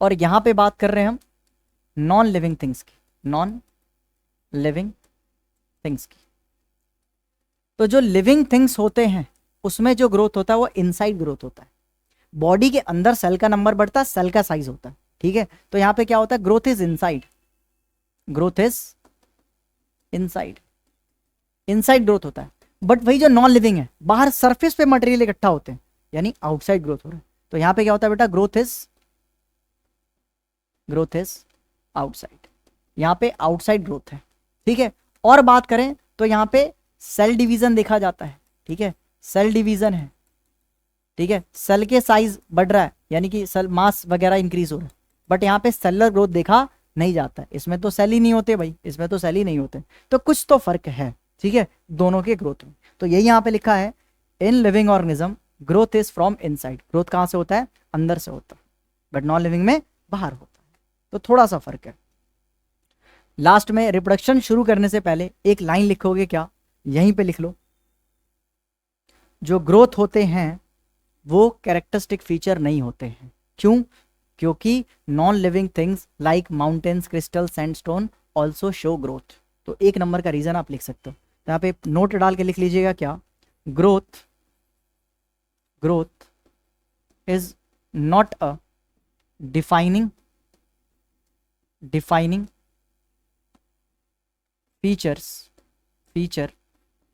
Speaker 1: और यहां पे बात कर रहे हैं हम नॉन लिविंग थिंग्स की, नॉन लिविंग थिंग्स की। तो जो लिविंग थिंग्स होते हैं उसमें जो ग्रोथ होता है वो इनसाइड ग्रोथ होता है। बॉडी के अंदर सेल का नंबर बढ़ता है, सेल का साइज होता है, ठीक है। तो यहां पे क्या होता है? Growth is inside, growth is inside, inside growth होता है। बट वही जो नॉन लिविंग है, बाहर सरफेस पे मटेरियल इकट्ठा होते हैं, यानी आउटसाइड ग्रोथ हो रहा है। तो यहां पे क्या होता है बेटा? ग्रोथ इज आउटसाइड, यहां पे आउटसाइड ग्रोथ है, ठीक है। और बात करें तो यहां पे सेल डिवीजन देखा जाता है, ठीक है, सेल डिवीजन है, ठीक है। सेल के साइज बढ़ रहा है, यानी कि सेल मास वगैरह इंक्रीज हो रहा है, बट यहाँ पे सेलुलर ग्रोथ देखा नहीं जाता है, इसमें तो सेल ही नहीं होते भाई, इसमें तो सेल ही नहीं होते, तो कुछ तो फर्क है, ठीक है, दोनों के ग्रोथ में। तो यही यहाँ पे लिखा है, in living organism growth is from inside, growth कहाँ से होता है, अंदर से होता है, बट नॉन लिविंग में बाहर होता है, तो थोड़ा सा फर्क है। लास्ट में रिप्रोडक्शन शुरू करने से पहले एक लाइन लिखोगे क्या, यहीं पे लिख लो, जो ग्रोथ होते हैं वो कैरेक्टरिस्टिक फीचर नहीं होते हैं। क्यों? क्योंकि non living things like mountains, crystal, sandstone also show growth. तो एक नंबर का रीजन आप लिख सकते हो, तो यहाँ पे नोट डाल के लिख लीजिएगा क्या, growth is not a defining feature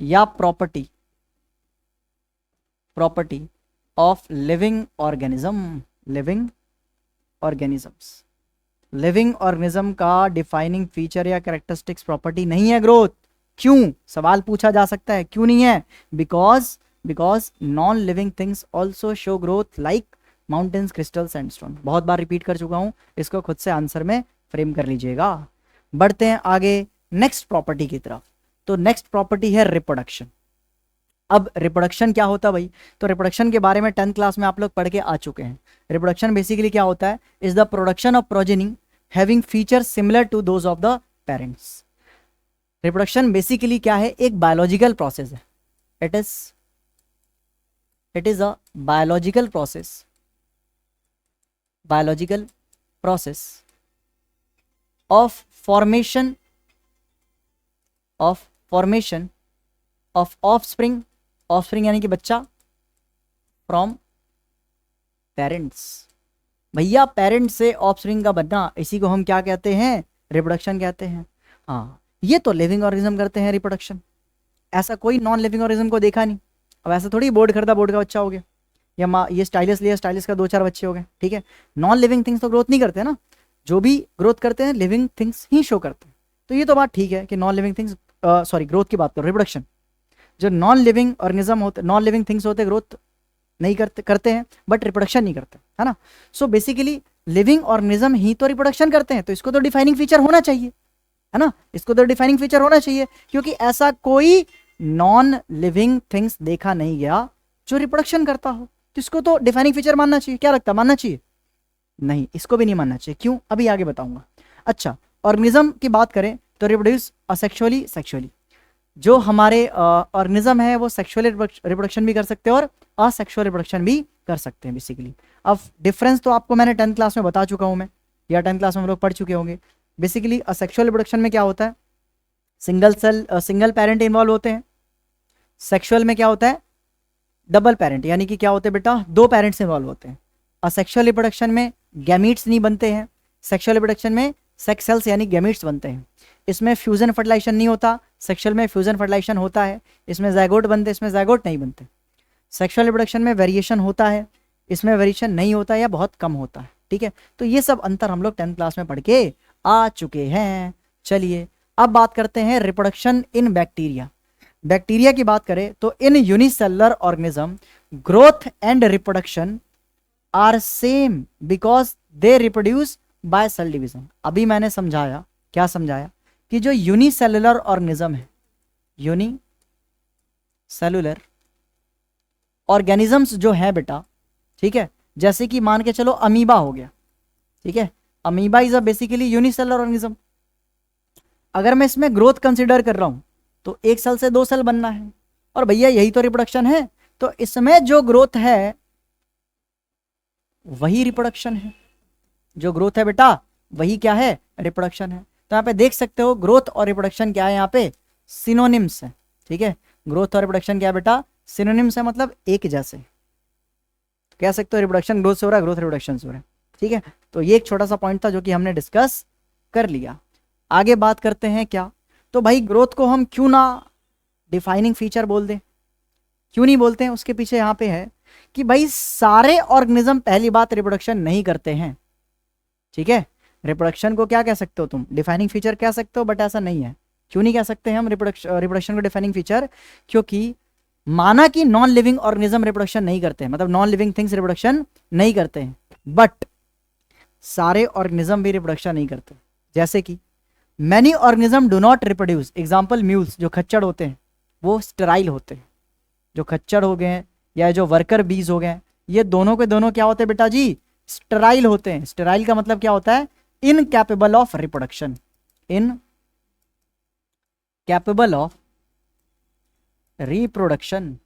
Speaker 1: या प्रॉपर्टी ऑफ लिविंग ऑर्गेनिज्म का डिफाइनिंग फीचर या कैरेक्टरिस्टिक्स प्रॉपर्टी नहीं है ग्रोथ। क्यों? सवाल पूछा जा सकता है, क्यों नहीं है? Because non living things also show growth like mountains, crystal, sandstone. बहुत बार रिपीट कर चुका हूं, इसको खुद से आंसर में फ्रेम कर लीजिएगा। बढ़ते हैं आगे नेक्स्ट प्रॉपर्टी की तरफ। तो नेक्स्ट प्रॉपर्टी है रिप्रोडक्शन। अब रिप्रोडक्शन क्या होता है भाई, तो रिप्रोडक्शन के बारे में 10th क्लास में आप लोग पढ़ के आ चुके हैं। रिप्रोडक्शन बेसिकली क्या होता है, is the production of progeny having features similar to those of the parents. Reproduction basically क्या है, एक बायोलॉजिकल प्रोसेस है। It is a biological process of formation of offspring यानी कि बच्चा, फ्रॉम पेरेंट्स। भैया पेरेंट्स से ऑफस्प्रिंग का बनना, इसी को हम क्या कहते हैं, रिप्रोडक्शन कहते हैं। हाँ, ये तो लिविंग ऑर्गेनिज्म करते हैं रिप्रोडक्शन, ऐसा कोई नॉन लिविंग ऑर्गेनिज्म को देखा नहीं। अब ऐसा थोड़ी बोर्ड का बच्चा हो गया, या ये स्टाइलिस लिया, स्टाइलिस का 2-4 बच्चे हो गए, ठीक है। नॉन लिविंग थिंग्स तो ग्रोथ नहीं करते ना, जो भी ग्रोथ करते हैं लिविंग थिंग्स ही शो करते हैं। तो ये तो बात ठीक है कि नॉन लिविंग थिंग्स, ग्रोथ की बात करो, रिप्रोडक्शन, जो नॉन लिविंग ऑर्गेनिज्म होते, नॉन लिविंग थिंग्स होते, ग्रोथ नहीं करते हैं बट रिप्रोडक्शन नहीं करते, है ना। सो बेसिकली लिविंग ऑर्गेनिज्म ही तो रिप्रोडक्शन करते हैं, तो इसको तो डिफाइनिंग फीचर होना चाहिए, है ना, इसको तो डिफाइनिंग फीचर होना चाहिए, क्योंकि ऐसा कोई नॉन लिविंग थिंग्स देखा नहीं गया जो रिप्रोडक्शन करता हो, तो इसको तो डिफाइनिंग फीचर मानना चाहिए। क्या लगता है, मानना चाहिए? नहीं, इसको भी नहीं मानना चाहिए। क्यों? अभी आगे बताऊंगा। अच्छा, ऑर्गेनिज्म की बात करें तो रिप्रोड्यूस सेक्सुअली, जो हमारे ऑर्गेनिज्म है वो सेक्सुअली रिप्रोडक्शन भी कर सकते हैं और असेक्सुअल रिप्रोडक्शन भी कर सकते हैं बेसिकली। अब डिफरेंस तो आपको मैंने 10th क्लास में बता चुका हूं मैं, या 10th क्लास में हम लोग पढ़ चुके होंगे। बेसिकली असेक्सुअल रिप्रोडक्शन में क्या होता है, सिंगल पेरेंट इन्वॉल्व होते हैं। सेक्सुअल में क्या होता है, डबल पेरेंट, यानी कि क्या होते हैं बेटा, 2 पेरेंट्स इन्वॉल्व होते हैं। असेक्सुअल रिप्रोडक्शन में गैमीट्स नहीं बनते हैं, सेक्सुअल रिप्रोडक्शन में सेक्स सेल्स यानी गैमीट्स बनते हैं। इसमें फ्यूजन फर्टिलाइजेशन नहीं होता, सेक्सुअल में फ्यूजन फर्टिलाइजेशन होता है। इसमें ज़ायगोट बनते, इसमें ज़ायगोट नहीं बनते। सेक्सुअल रिप्रोडक्शन में वेरिएशन होता है, इसमें वेरिएशन नहीं होता या बहुत कम होता है, ठीक है। तो ये सब अंतर हम लोग 10th क्लास में पढ़ के आ चुके हैं। चलिए अब बात करते हैं रिप्रोडक्शन इन बैक्टीरिया। बैक्टीरिया की बात करें तो in unicellular organism growth and reproduction are same because they reproduce by cell division. अभी मैंने समझाया, क्या समझाया, कि जो यूनिसेलुलर ऑर्गेनिज्म है, यूनिसेलुलर ऑर्गेनिजम्स जो है बेटा, ठीक है, जैसे कि मान के चलो अमीबा हो गया, ठीक है, amoeba is a basically unicellular organism. अगर मैं इसमें ग्रोथ कंसीडर कर रहा हूं तो 1 सेल से 2 सेल बनना है, और भैया यही तो रिप्रोडक्शन है, तो इसमें जो ग्रोथ है वही रिप्रोडक्शन है। जो ग्रोथ है बेटा वही क्या है, रिप्रोडक्शन है। तो यहाँ पे देख सकते हो ग्रोथ और रिप्रोडक्शन क्या है, यहाँ पे सिनोनिम्स है, ठीक है। ग्रोथ और रिप्रोडक्शन क्या है बेटा, सिनोनिम्स है, मतलब एक जैसे कह सकते हो। रिप्रोडक्शन ग्रोथ से हो रहा है, ग्रोथ रिप्रोडक्शन से हो रहा है, ठीक है। तो ये एक छोटा सा पॉइंट था जो कि हमने डिस्कस कर लिया। आगे बात करते हैं क्या, तो भाई ग्रोथ को हम क्यों ना डिफाइनिंग फीचर बोल दें, क्यों नहीं बोलते हैं, उसके पीछे यहाँ पे है कि भाई सारे ऑर्गेनिज्म पहली बात रिप्रोडक्शन नहीं करते हैं, ठीक है। रिप्रोडक्शन को क्या कह सकते हो तुम, डिफाइनिंग फीचर कह सकते हो, बट ऐसा नहीं है। क्यों नहीं कह सकते हैं हम रिप्रोडक्शन को डिफाइनिंग फीचर, क्योंकि माना कि नॉन लिविंग ऑर्गेनिज्म रिप्रोडक्शन नहीं करते हैं, मतलब नॉन लिविंग थिंग्स रिप्रोडक्शन नहीं करते हैं, बट सारे ऑर्गेनिज्म भी रिप्रोडक्शन नहीं करते। जैसे कि many organism do not reproduce, example mules, जो खच्चर होते हैं वो स्टेराइल होते हैं। जो खच्चर हो गए हैं या जो वर्कर बीज हो गए हैं, ये दोनों के दोनों क्या होते हैं बेटा जी, स्टेराइल होते हैं। स्टेराइल का मतलब क्या होता है, incapable of reproduction, incapable of reproduction,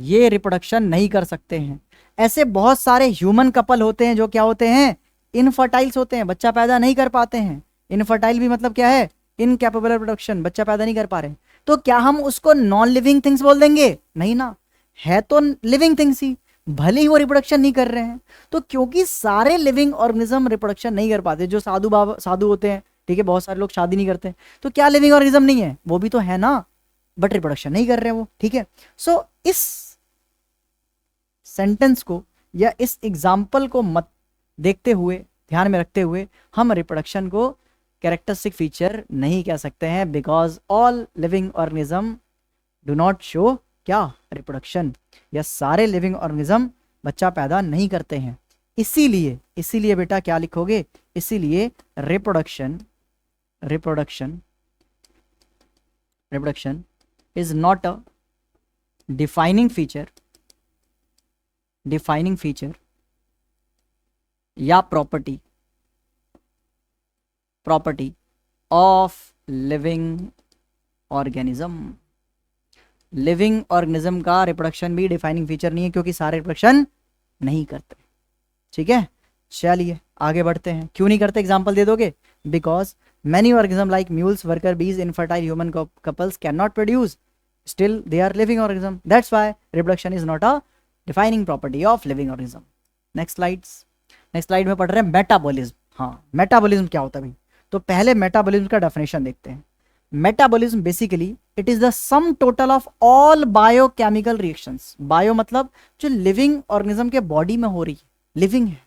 Speaker 1: ये रिप्रोडक्शन नहीं कर सकते हैं। ऐसे बहुत सारे ह्यूमन कपल होते हैं जो क्या होते हैं, इनफर्टाइल्स होते हैं, बच्चा पैदा नहीं कर पाते हैं। इनफर्टाइल भी मतलब क्या है, इनकैपेबल ऑफ रिप्रोडक्शन, बच्चा पैदा नहीं कर पा रहे। तो क्या हम उसको नॉन लिविंग थिंग्स बोल देंगे? नहीं ना, है तो लिविंग थिंग्स ही, भले ही वो रिप्रोडक्शन नहीं कर रहे हैं। तो क्योंकि सारे लिविंग ऑर्गेनिज्म रिप्रोडक्शन नहीं कर पाते, जो साधु होते हैं, ठीक है, बहुत सारे लोग शादी नहीं करते, तो क्या लिविंग ऑर्गेनिज्म नहीं है? वो भी तो है ना, बट रिप्रोडक्शन नहीं कर रहे हैं वो, ठीक है। सो इस सेंटेंस को या इस एग्जाम्पल को मत देखते हुए, ध्यान में रखते हुए, हम रिप्रोडक्शन को कैरेक्टरिस्टिक फीचर नहीं कह सकते हैं, because all living organism do not show क्या, रिप्रोडक्शन, या सारे लिविंग ऑर्गेनिज्म बच्चा पैदा नहीं करते हैं। इसीलिए बेटा क्या लिखोगे, इसीलिए reproduction is not a defining feature या property of living organism. Living organism का रिप्रोडक्शन भी डिफाइनिंग फीचर नहीं है, क्योंकि सारे रिप्रोडक्शन नहीं करते, ठीक है। चलिए आगे बढ़ते हैं। क्यों नहीं करते, एग्जांपल दे दोगे? Because many organism like mules, worker bees, infertile human couples can not produce, still they are living organism, that's why reproduction is not a defining property of living organism. Next slide में पढ़ रहे हैं मेटाबॉलिज्म। हाँ, मेटाबॉलिज्म क्या होता है भाई? तो पहले मेटाबॉलिज्म का डेफिनेशन देखते हैं। Metabolism basically it is the sum total of all biochemical reactions. Bio मतलब जो लिविंग ऑर्गेनिज्म के बॉडी में हो रही है, लिविंग है,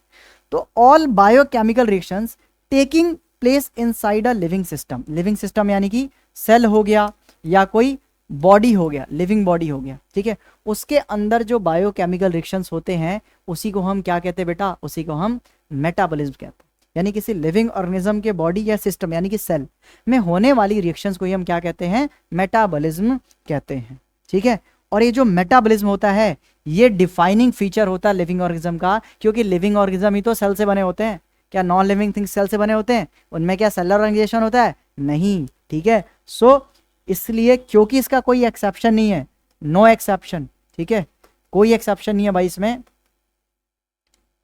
Speaker 1: तो all biochemical reactions taking place inside a living system. Living system यानी कि सेल हो गया या कोई बॉडी हो गया, लिविंग बॉडी हो गया, ठीक है। उसके अंदर जो बायोकेमिकल रिएक्शंस होते हैं उसी को हम क्या कहते हैं बेटा, उसी को हम मेटाबॉलिज्म कहते हैं। यानी किसी लिविंग ऑर्गेनिज्म के बॉडी या सिस्टम यानी कि सेल में होने वाली रिएक्शंस को ही हम क्या कहते हैं, मेटाबॉलिज्म कहते हैं, ठीक है। और ये जो मेटाबॉलिज्म होता है ये डिफाइनिंग फीचर होता है लिविंग ऑर्गेनिज्म का, क्योंकि लिविंग ऑर्गेनिज्म ही तो सेल से बने होते हैं। क्या नॉन लिविंग थिंग्स सेल से बने होते हैं? उनमें क्या सेलुलर ऑर्गेनाइजेशन होता है? नहीं, ठीक है। सो इसलिए क्योंकि इसका कोई एक्सेप्शन नहीं है, नो एक्सेप्शन, ठीक है, कोई एक्सेप्शन नहीं है भाई, इसमें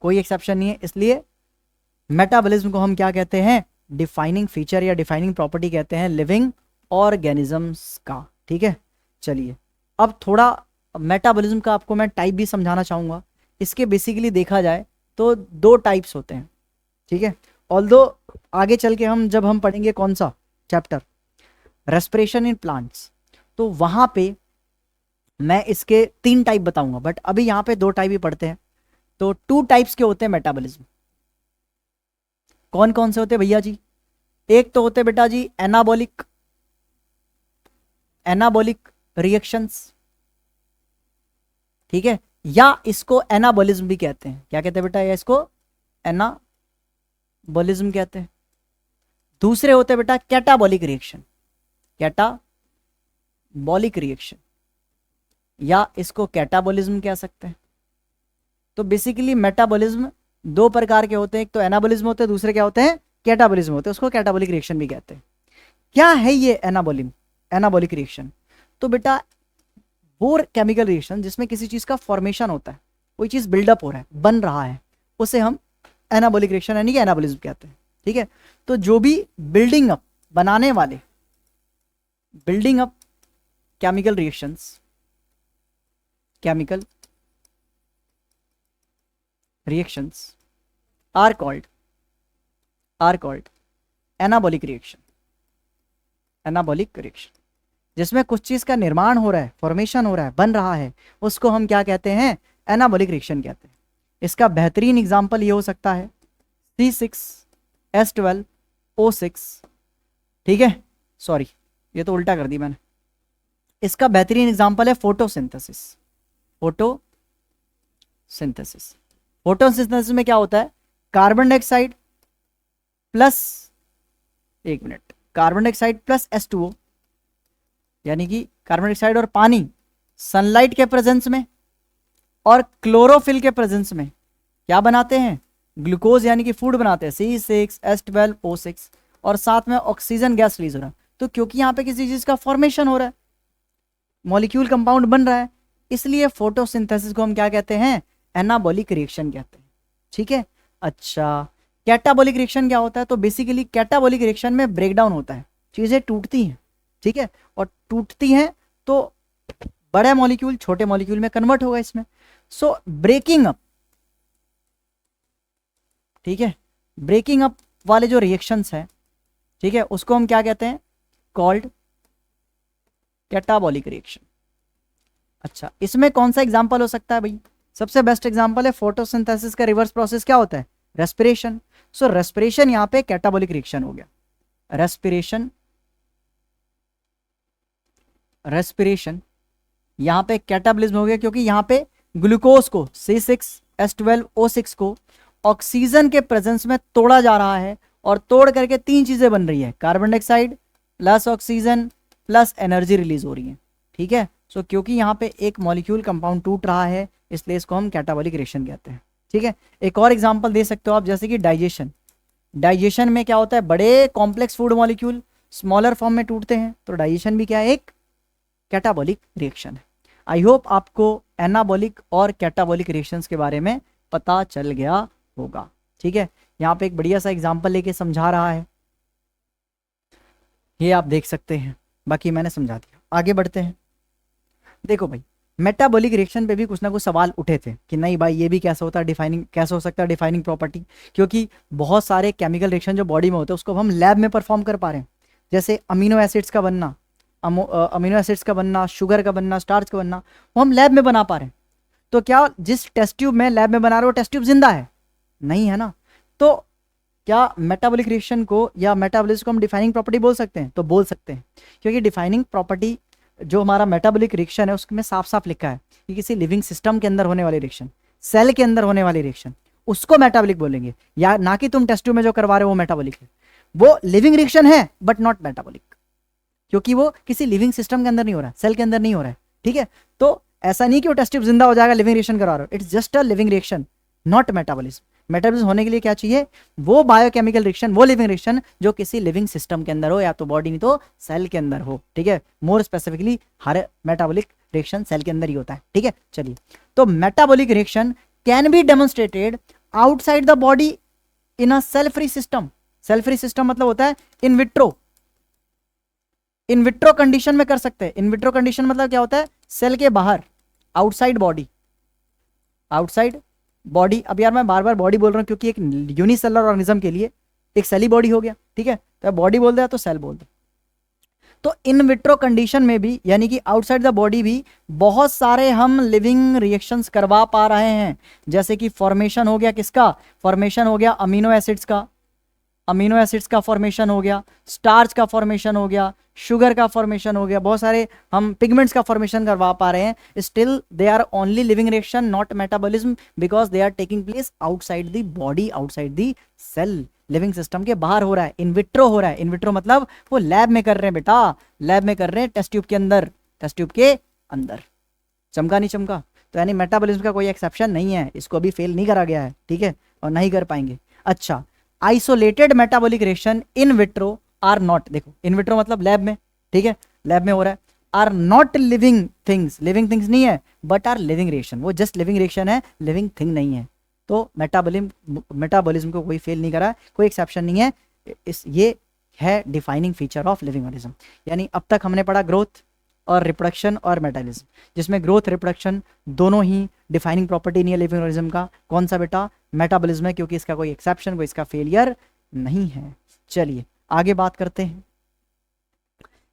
Speaker 1: कोई एक्सेप्शन नहीं है, इसलिए मेटाबॉलिज्म को हम क्या कहते हैं, डिफाइनिंग फीचर या डिफाइनिंग प्रॉपर्टी कहते हैं लिविंग ऑर्गेनिजम्स का, ठीक है। चलिए अब थोड़ा मेटाबॉलिज्म का आपको मैं टाइप भी समझाना चाहूँगा। इसके बेसिकली देखा जाए तो दो टाइप्स होते हैं, ठीक है। ऑल्दो आगे चल के जब हम पढ़ेंगे कौन सा चैप्टर, रेस्पिरेशन इन प्लांट्स, तो वहाँ पे मैं इसके 3 टाइप बताऊंगा, बट अभी यहाँ पे 2 टाइप ही पढ़ते हैं। तो 2 टाइप्स के होते हैं मेटाबॉलिज्म। कौन कौन से होते हैं भैया जी? एक तो होते बेटा जी एनाबॉलिक रिएक्शंस, ठीक है, या इसको एनाबॉलिज्म भी कहते हैं। क्या कहते हैं बेटा? या इसको एनाबॉलिज्म कहते हैं। दूसरे होते हैं बेटा कैटाबॉलिक रिएक्शन, कैटाबॉलिक रिएक्शन, या इसको कैटाबॉलिज्म कह सकते हैं। तो बेसिकली मेटाबॉलिज्म 2 प्रकार के होते हैं, एक तो एनाबॉलिज्म होते हैं, दूसरे क्या होते हैं, कैटाबॉलिज्म होते हैं, उसको कैटाबॉलिक रिएक्शन भी कहते हैं। क्या है ये एनाबॉलिक रिएक्शन? तो बेटा वो केमिकल रिएक्शन जिसमें किसी चीज का फॉर्मेशन होता है, कोई चीज बिल्डअप हो रहा है, बन रहा है, उसे हम एनाबॉलिक रिएक्शन यानी कि एनाबॉलिज्म कहते हैं, ठीक है। तो जो भी बिल्डिंग अप बनाने वाले chemical reactions are called anabolic reaction. जिसमें कुछ चीज का निर्माण हो रहा है, फॉर्मेशन हो रहा है, बन रहा है, उसको हम क्या कहते हैं, एनाबॉलिक रिएक्शन कहते हैं। इसका बेहतरीन एग्जांपल ये हो सकता है C6H12O6, ठीक है, सॉरी ये तो उल्टा कर दी मैंने। इसका बेहतरीन एग्जांपल है फोटोसिंथेसिस में क्या होता है, कार्बन डाइऑक्साइड प्लस, एक minute, carbon dioxide plus H2O, यानी कि कार्बन डाइऑक्साइड और पानी सनलाइट के प्रेजेंस में और क्लोरोफिल के प्रेजेंस में क्या बनाते हैं, ग्लूकोज यानी कि फूड बनाते हैं, C6H12O6, और साथ में ऑक्सीजन गैस रिलीज हो रहा है। तो क्योंकि यहाँ पे किसी चीज का फॉर्मेशन हो रहा है, मॉलिक्यूल कंपाउंड बन रहा है, इसलिए फोटोसिंथेसिस को हम क्या कहते हैं, एनाबॉलिक रिएक्शन कहते हैं। ठीक है। अच्छा, कैटाबॉलिक रिएक्शन क्या होता है, तो बेसिकली कैटाबॉलिक रिएक्शन में ब्रेकडाउन होता है, चीजें टूटती हैं। ठीक है, और टूटती हैं तो बड़े मॉलिक्यूल छोटे मॉलिक्यूल में कन्वर्ट होगा इसमें। सो ब्रेकिंग अप, ठीक है, ब्रेकिंग अप वाले जो रिएक्शंस हैं, ठीक है, उसको हम क्या कहते हैं, कॉल्ड कैटाबॉलिक रिएक्शन। अच्छा, इसमें कौन सा एग्जांपल हो सकता है भाई, सबसे बेस्ट एग्जांपल है फोटोसिंथेसिस का रिवर्स प्रोसेस क्या होता है, रेस्पिरेशन। सो रेस्पिरेशन यहाँ पे कैटाबॉलिक रिएक्शन हो गया, रेस्पिरेशन, रेस्पिरेशन यहाँ पे कैटाबॉलिज्म हो गया, क्योंकि यहाँ पे ग्लूकोज को C6H12O6 को ऑक्सीजन के प्रेजेंस में तोड़ा जा रहा है, और तोड़ करके तीन चीजें बन रही है, carbon dioxide plus oxygen plus energy release हो रही है। ठीक है। सो क्योंकि यहाँ पे एक मॉलिक्यूल कंपाउंड टूट रहा है, इसलिए इसको हम कैटाबॉलिक रिएक्शन कहते हैं। ठीक है। एक और एग्जांपल दे सकते हो आप, जैसे कि डाइजेशन। डाइजेशन में क्या होता है, बड़े complex food molecule smaller form में टूटते हैं, तो डाइजेशन भी क्या है, एक कैटाबॉलिक रिएक्शन है। आई होप आपको एनाबॉलिक और कैटाबॉलिक रिएक्शंस के बारे में पता चल गया होगा। ठीक है, यहाँ पे एक बढ़िया सा एग्जांपल लेके समझा रहा है, ये आप देख सकते हैं, बाकी मैंने समझा दिया। आगे बढ़ते हैं। देखो भाई, मेटाबॉलिक रिएक्शन पे भी कुछ ना कुछ सवाल उठे थे कि नहीं भाई ये भी कैसा होता है, डिफाइनिंग कैसे हो सकता है, डिफाइनिंग प्रॉपर्टी, क्योंकि बहुत सारे केमिकल रिएक्शन जो बॉडी में होते हैं उसको हम लैब में परफॉर्म कर पा रहे हैं, जैसे अमीनो एसिड्स का बनना, अमीनो एसिड्स का बनना, शुगर का बनना, स्टार्च का बनना, वो हम लैब में बना पा रहे हैं। तो क्या जिस टेस्ट ट्यूब में लैब में बना रहे हो टेस्ट ट्यूब जिंदा है? नहीं है ना। तो क्या मेटाबॉलिक रिएक्शन को या मेटाबॉलिज्म को हम डिफाइनिंग प्रॉपर्टी बोल सकते हैं? तो बोल सकते हैं, क्योंकि डिफाइनिंग प्रॉपर्टी जो हमारा मेटाबॉलिक रिएक्शन है उसमें साफ साफ लिखा है कि किसी लिविंग सिस्टम के अंदर होने वाली रिएक्शन, सेल के अंदर होने वाली रिएक्शन, उसको मेटाबॉलिक बोलेंगे, या ना कि तुम टेस्ट ट्यूब में जो करवा रहे हो वो मेटाबॉलिक है। वो लिविंग रिएक्शन है बट नॉट मेटाबॉलिक, क्योंकि वो किसी लिविंग सिस्टम के अंदर नहीं हो रहा है, सेल के अंदर नहीं हो रहा है। ठीक है, तो ऐसा नहीं कि वो टेस्ट ट्यूब जिंदा हो जाएगा लिविंग रिएक्शन करा रहे हो, it's just a living reaction, not metabolism. Metabolism होने के लिए क्या चाहिए? वो बायोकेमिकल रिएक्शन, वो लिविंग रिएक्शन जो किसी लिविंग सिस्टम के अंदर हो, या तो बॉडी नहीं तो सेल के अंदर हो। ठीक है, मोर स्पेसिफिकली हर मेटाबॉलिक रिएक्शन सेल के अंदर ही होता है। ठीक है, चलिए, तो metabolic reaction can be demonstrated outside the body in a cell free system. Cell free system मतलब होता है in vitro, in vitro condition में कर सकते हैं। इन विट्रो कंडीशन मतलब क्या होता है? सेल के बाहर, आउटसाइड बॉडी, आउटसाइड बॉडी। अब यार मैं बार बार बॉडी बोल रहा हूं क्योंकि एक यूनिसेलुलर ऑर्गेनिज्म के लिए एक सेल ही बॉडी हो गया। ठीक है, तो बॉडी बोल दिया तो सेल बोल दो। तो इन विट्रो कंडीशन में भी, यानी कि आउटसाइड द बॉडी भी, बहुत सारे हम लिविंग रिएक्शंस करवा पा रहे हैं, जैसे कि फॉर्मेशन हो गया किसका? फॉर्मेशन हो गया अमीनो एसिड्स का, अमीनो एसिड्स का फॉर्मेशन हो गया, स्टार्च का फॉर्मेशन हो गया, शुगर का फॉर्मेशन हो गया, बहुत सारे हम पिगमेंट्स का फॉर्मेशन करवा पा रहे हैं। Still they are only living reaction, not metabolism, because they are taking place outside the body, outside the cell, living system के बाहर हो रहा है, इन विट्रो हो रहा है। इन विट्रो मतलब वो लैब में कर रहे हैं बेटा, लैब में कर रहे हैं, टेस्ट ट्यूब के अंदर, टेस्ट ट्यूब के अंदर। चमका नहीं चमका? तो यानी मेटाबॉलिज्म का कोई एक्सेप्शन नहीं है, इसको अभी फेल नहीं करा गया है। ठीक है, और नहीं कर पाएंगे। अच्छा, isolated metabolic reaction in vitro are not, देखो इन विट्रो मतलब लैब में, ठीक है, लैब में हो रहा है, are not living things, living things नहीं है, बट आर लिविंग रिएक्शन, वो जस्ट लिविंग रिएक्शन है, लिविंग थिंग नहीं है। तो मेटाबॉलिज्म को कोई फेल नहीं करा, कोई एक्सेप्शन नहीं है, ये है defining feature of living organism. यानी अब तक हमने पढ़ा ग्रोथ और रिप्रोडक्शन और मेटाबॉलिज्म, जिसमें ग्रोथ रिप्रोडक्शन दोनों ही डिफाइनिंग प्रॉपर्टी नहीं है लिविंग ऑर्गेनिज्म का। कौन सा बेटा? मेटाबॉलिज्म है, क्योंकि इसका कोई एक्सेप्शन, कोई इसका फेलियर नहीं है। चलिए आगे बात करते हैं।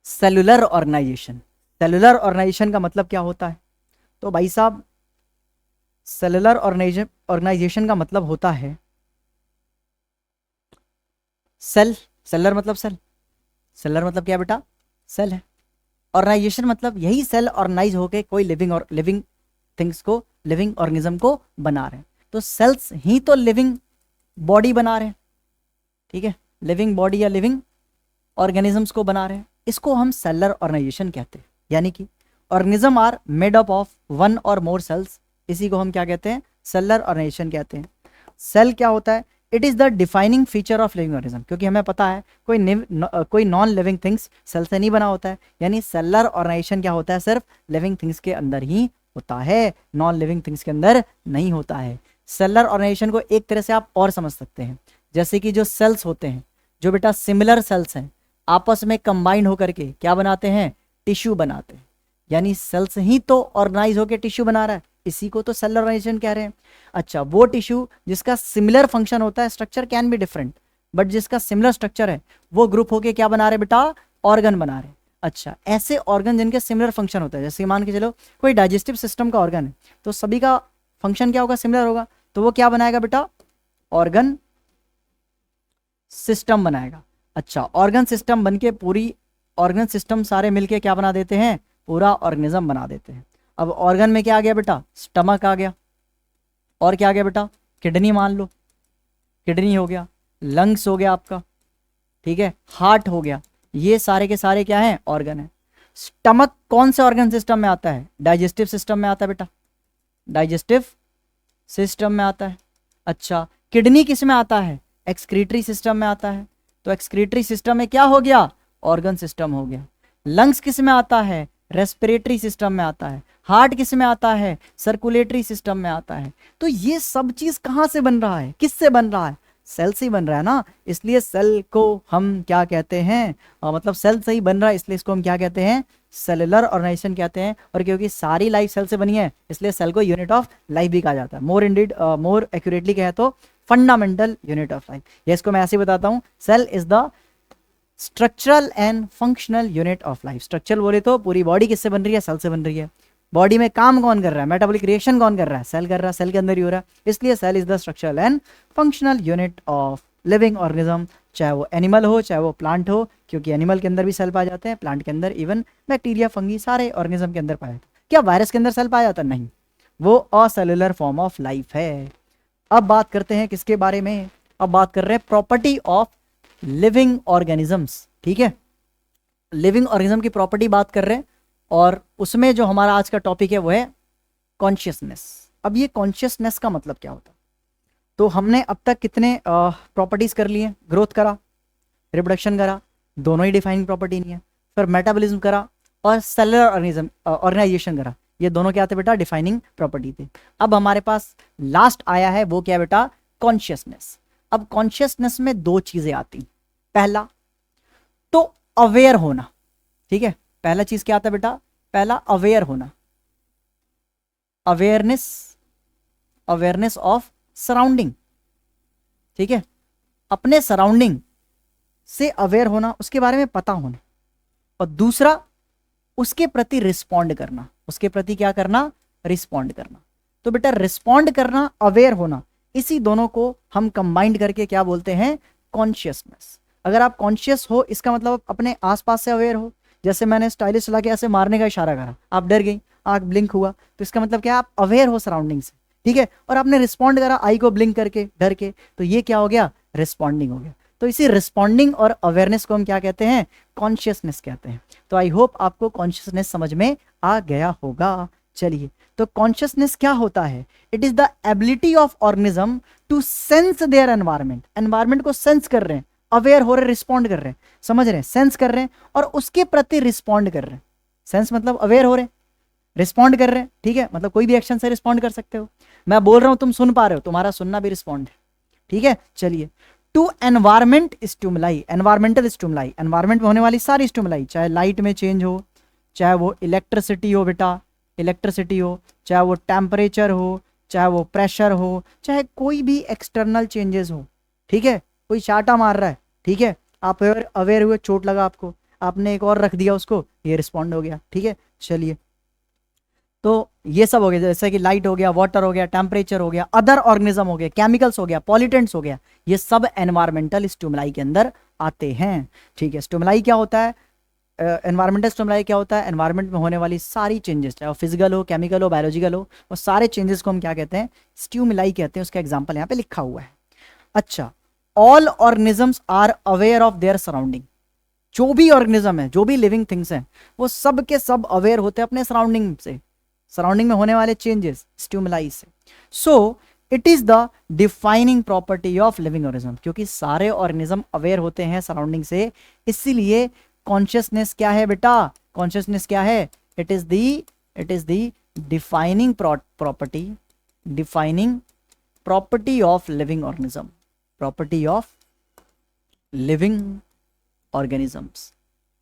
Speaker 1: Cellular organisation. सेलुलर ऑर्गेनाइजेशन का मतलब क्या होता है? तो भाई साहब, सेलुलर ऑर्गेनाइजेशन का मतलब होता है सेल, सेलर मतलब सेल, सेलर मतलब क्या बेटा? सेल है। ऑर्गेनाइजेशन मतलब यही सेल ऑर्गेनाइज होके कोई लिविंग थिंग्स को, लिविंग ऑर्गेनिज्म को बना रहे हैं। तो सेल्स ही तो लिविंग बॉडी बना रहे हैं, ठीक है, लिविंग बॉडी या लिविंग ऑर्गेनिजम्स को बना रहे हैं, इसको हम सेलुलर ऑर्गेनाइजेशन कहते हैं। यानी कि organism are made up of one और मोर सेल्स, इसी को हम क्या कहते हैं, सेलुलर ऑर्गेनाइजेशन कहते हैं। सेल क्या होता है, it is the defining feature of living organism, क्योंकि हमें पता है कोई नॉन लिविंग थिंग्स सेल से नहीं बना होता है, यानी सेलुलर ऑर्गेनाइजेशन क्या होता है, सिर्फ लिविंग थिंग्स के अंदर ही होता है, नॉन लिविंग थिंग्स के अंदर नहीं होता है। सेलुलर ऑर्गेनाइजेशन को एक तरह से आप और समझ सकते हैं, जैसे कि जो सेल्स होते हैं, जो बेटा सिमिलर सेल्स हैं, आपस में कंबाइन होकर के क्या बनाते हैं, टिश्यू बनाते हैं। यानी सेल्स ही तो ऑर्गेनाइज होकर टिश्यू बना रहा है, इसी को तो सेलुलर ऑर्गेनाइजेशन कह रहे हैं। अच्छा, वो टिश्यू जिसका सिमिलर फंक्शन होता है, structure can be different, but जिसका सिमिलर स्ट्रक्चर है, वो ग्रुप होके क्या बना रहे बेटा, ऑर्गन बना रहे। अच्छा, ऐसे ऑर्गन जिनके सिमिलर फंक्शन होता है, जैसे मान के चलो कोई डाइजेस्टिव सिस्टम का ऑर्गन है, तो सभी का फंक्शन क्या होगा, सिमिलर होगा, तो वो क्या बनाएगा बेटा, ऑर्गन सिस्टम बनाएगा। अच्छा, ऑर्गन सिस्टम बनके पूरी ऑर्गन सिस्टम सारे मिलके क्या बना देते हैं, पूरा ऑर्गेनिज्म बना देते हैं। अब ऑर्गन में क्या आ गया बेटा, स्टमक आ गया, और क्या आ गया बेटा, किडनी मान लो, किडनी हो गया, लंग्स हो गया आपका, ठीक है, हार्ट हो गया, ये सारे के सारे क्या हैं, ऑर्गन है। स्टमक कौन से ऑर्गन सिस्टम में आता है, डाइजेस्टिव सिस्टम में आता है बेटा, डाइजेस्टिव सिस्टम में आता है। अच्छा, किडनी किस में आता है, एक्सक्रीटरी सिस्टम में आता है, तो एक्सक्रीटरी सिस्टम में क्या हो गया, ऑर्गन सिस्टम हो गया। लंग्स किस में आता है, रेस्पिरेटरी सिस्टम में आता है। हार्ट किस में आता है, सर्कुलेटरी सिस्टम में आता है। तो ये सब चीज कहाँ से बन रहा है, किससे बन रहा है, सेल से ही बन रहा है ना, इसलिए सेल को हम क्या कहते हैं, मतलब सेल से ही बन रहा है, इसलिए इसको हम क्या कहते हैं, सेलुलर ऑर्गेनाइजेशन कहते हैं। और क्योंकि सारी लाइफ सेल से बनी है, इसलिए सेल को यूनिट ऑफ लाइफ भी कहा जाता है। मोर एक्यूरेटली कहे तो फंडामेंटल यूनिट ऑफ लाइफ। ये इसको मैं ऐसे ही बताता हूँ, cell is the structural and functional unit of life. Structural बोले तो पूरी बॉडी किससे बन रही है, सेल से बन रही है। बॉडी में काम कौन कर रहा है, मेटाबॉलिक रिएक्शन कौन कर रहा है, सेल कर रहा है, सेल के अंदर ही हो रहा है, इसलिए cell is the structural and functional unit of living organism, चाहे वो एनिमल हो चाहे वो प्लांट हो, क्योंकि एनिमल के अंदर भी सेल पाए जाते हैं, प्लांट के अंदर इवन बैक्टीरिया फंगी सारे ऑर्गेनिज्म के अंदर पाए जाते हैं। क्या वायरस के अंदर सेल पाया जाता है, नहीं, वो असेलुलर फॉर्म ऑफ लाइफ है। अब बात करते हैं किसके बारे में, अब बात कर रहे हैं प्रॉपर्टी ऑफ लिविंग ऑर्गेनिजम्स, ठीक है, लिविंग ऑर्गेनिज्म की प्रॉपर्टी बात कर रहे हैं, और उसमें जो हमारा आज का टॉपिक है वो है कॉन्शियसनेस। अब ये कॉन्शियसनेस का मतलब क्या होता है, तो हमने अब तक कितने प्रॉपर्टीज कर लिए, ग्रोथ करा, रिप्रोडक्शन करा, दोनों ही डिफाइनिंग प्रॉपर्टी नहीं है, फिर मेटाबॉलिज्म करा और सेलुलर ऑर्गेनाइजेशन करा, ये दोनों क्या थे बेटा, डिफाइनिंग प्रॉपर्टी थे। अब हमारे पास लास्ट आया है, वो क्या बेटा, कॉन्शियसनेस। अब कॉन्शियसनेस में दो चीजें आती, पहला तो अवेयर होना, ठीक है, पहला चीज क्या आता है बेटा, पहला अवेयर होना, अवेयरनेस, अवेयरनेस ऑफ सराउंडिंग, ठीक है, अपने सराउंडिंग से अवेयर होना, उसके बारे में पता होना, और दूसरा उसके प्रति रिस्पॉन्ड करना, उसके प्रति क्या करना, रिस्पॉन्ड करना। तो बेटा रिस्पॉन्ड करना, अवेयर होना, इसी दोनों को हम कंबाइंड करके क्या बोलते हैं, कॉन्शियसनेस। अगर आप कॉन्शियस हो, इसका मतलब अपने आसपास से अवेयर हो। जैसे मैंने स्टाइलिश चला के ऐसे मारने का इशारा करा, आप डर गई, आंख ब्लिंक हुआ, तो इसका मतलब क्या, आप अवेयर हो सराउंडिंग से, ठीक है, और आपने रिस्पॉन्ड करा आई को ब्लिंक करके, डर के, तो ये क्या हो गया, रिस्पॉन्डिंग हो गया। तो इसी रिस्पॉन्डिंग और अवेयरनेस को हम क्या कहते हैं, कॉन्शियसनेस कहते हैं। तो आई होप आपको कॉन्शियसनेस समझ में आ गया होगा। चलिए, तो कॉन्शियसनेस क्या होता है, it is the ability of organism to sense their environment, environment को सेंस कर रहे हैं, अवेयर हो रहे, रिस्पॉन्ड कर रहे हैं, समझ रहे हैं, सेंस कर रहे हैं और उसके प्रति रिस्पॉन्ड कर रहे हैं। सेंस मतलब अवेयर हो रहे हैं, रिस्पॉन्ड कर रहे हैं, ठीक है, मतलब कोई भी एक्शन से रिस्पॉन्ड कर सकते हो। मैं बोल रहा हूं, तुम सुन पा रहे हो, तुम्हारा सुनना भी रिस्पॉन्ड है, ठीक है। चलिए, to environment stimuli, environmental stimuli, environment में होने वाली सारी स्टिमुलाई, चाहे लाइट में चेंज हो, चाहे वो इलेक्ट्रिसिटी हो बेटा, इलेक्ट्रिसिटी हो, चाहे वो टेम्परेचर हो, चाहे वो प्रेशर हो, चाहे कोई भी एक्सटर्नल चेंजेस हो, ठीक है, कोई चाटा मार रहा है, ठीक है, आप अवेयर हुए, चोट लगा आपको, आपने एक और रख दिया उसको, ये रिस्पॉन्ड हो गया, ठीक है। चलिए, तो ये सब हो गया, जैसे कि लाइट हो गया, वाटर हो गया, टेम्परेचर हो गया, अदर ऑर्गेनिज्म हो गया, केमिकल्स हो गया, पॉल्यूटेंट्स हो गया, ये सब एनवायरमेंटल स्टिमुलाई के अंदर आते हैं, ठीक है। स्टिमुलाई क्या होता है, एनवायरमेंटल स्टिमुलाई क्या होता है, एनवायरमेंट में होने वाली सारी चेंजेस, चाहे वो फिजिकल हो, केमिकल हो, बायोलॉजिकल हो, वो सारे चेंजेस को हम क्या कहते हैं, स्टिमुलाई कहते हैं। उसका एग्जांपल यहाँ पे लिखा हुआ है। अच्छा, all organisms are aware of their surrounding. जो भी ऑर्गेनिज्म है, जो भी लिविंग थिंग्स हैं, वो सब के सब अवेयर होते हैं अपने सराउंडिंग से, सराउंडिंग में होने वाले चेंजेस, स्टिमुलाई से। So it is the defining property of living organism. क्योंकि सारे ऑर्गेनिज्म अवेयर होते हैं सराउंडिंग से, इसीलिए कॉन्शियसनेस क्या है बेटा, कॉन्शियसनेस क्या है, it is the defining property, defining property of living organism, property of living organisms.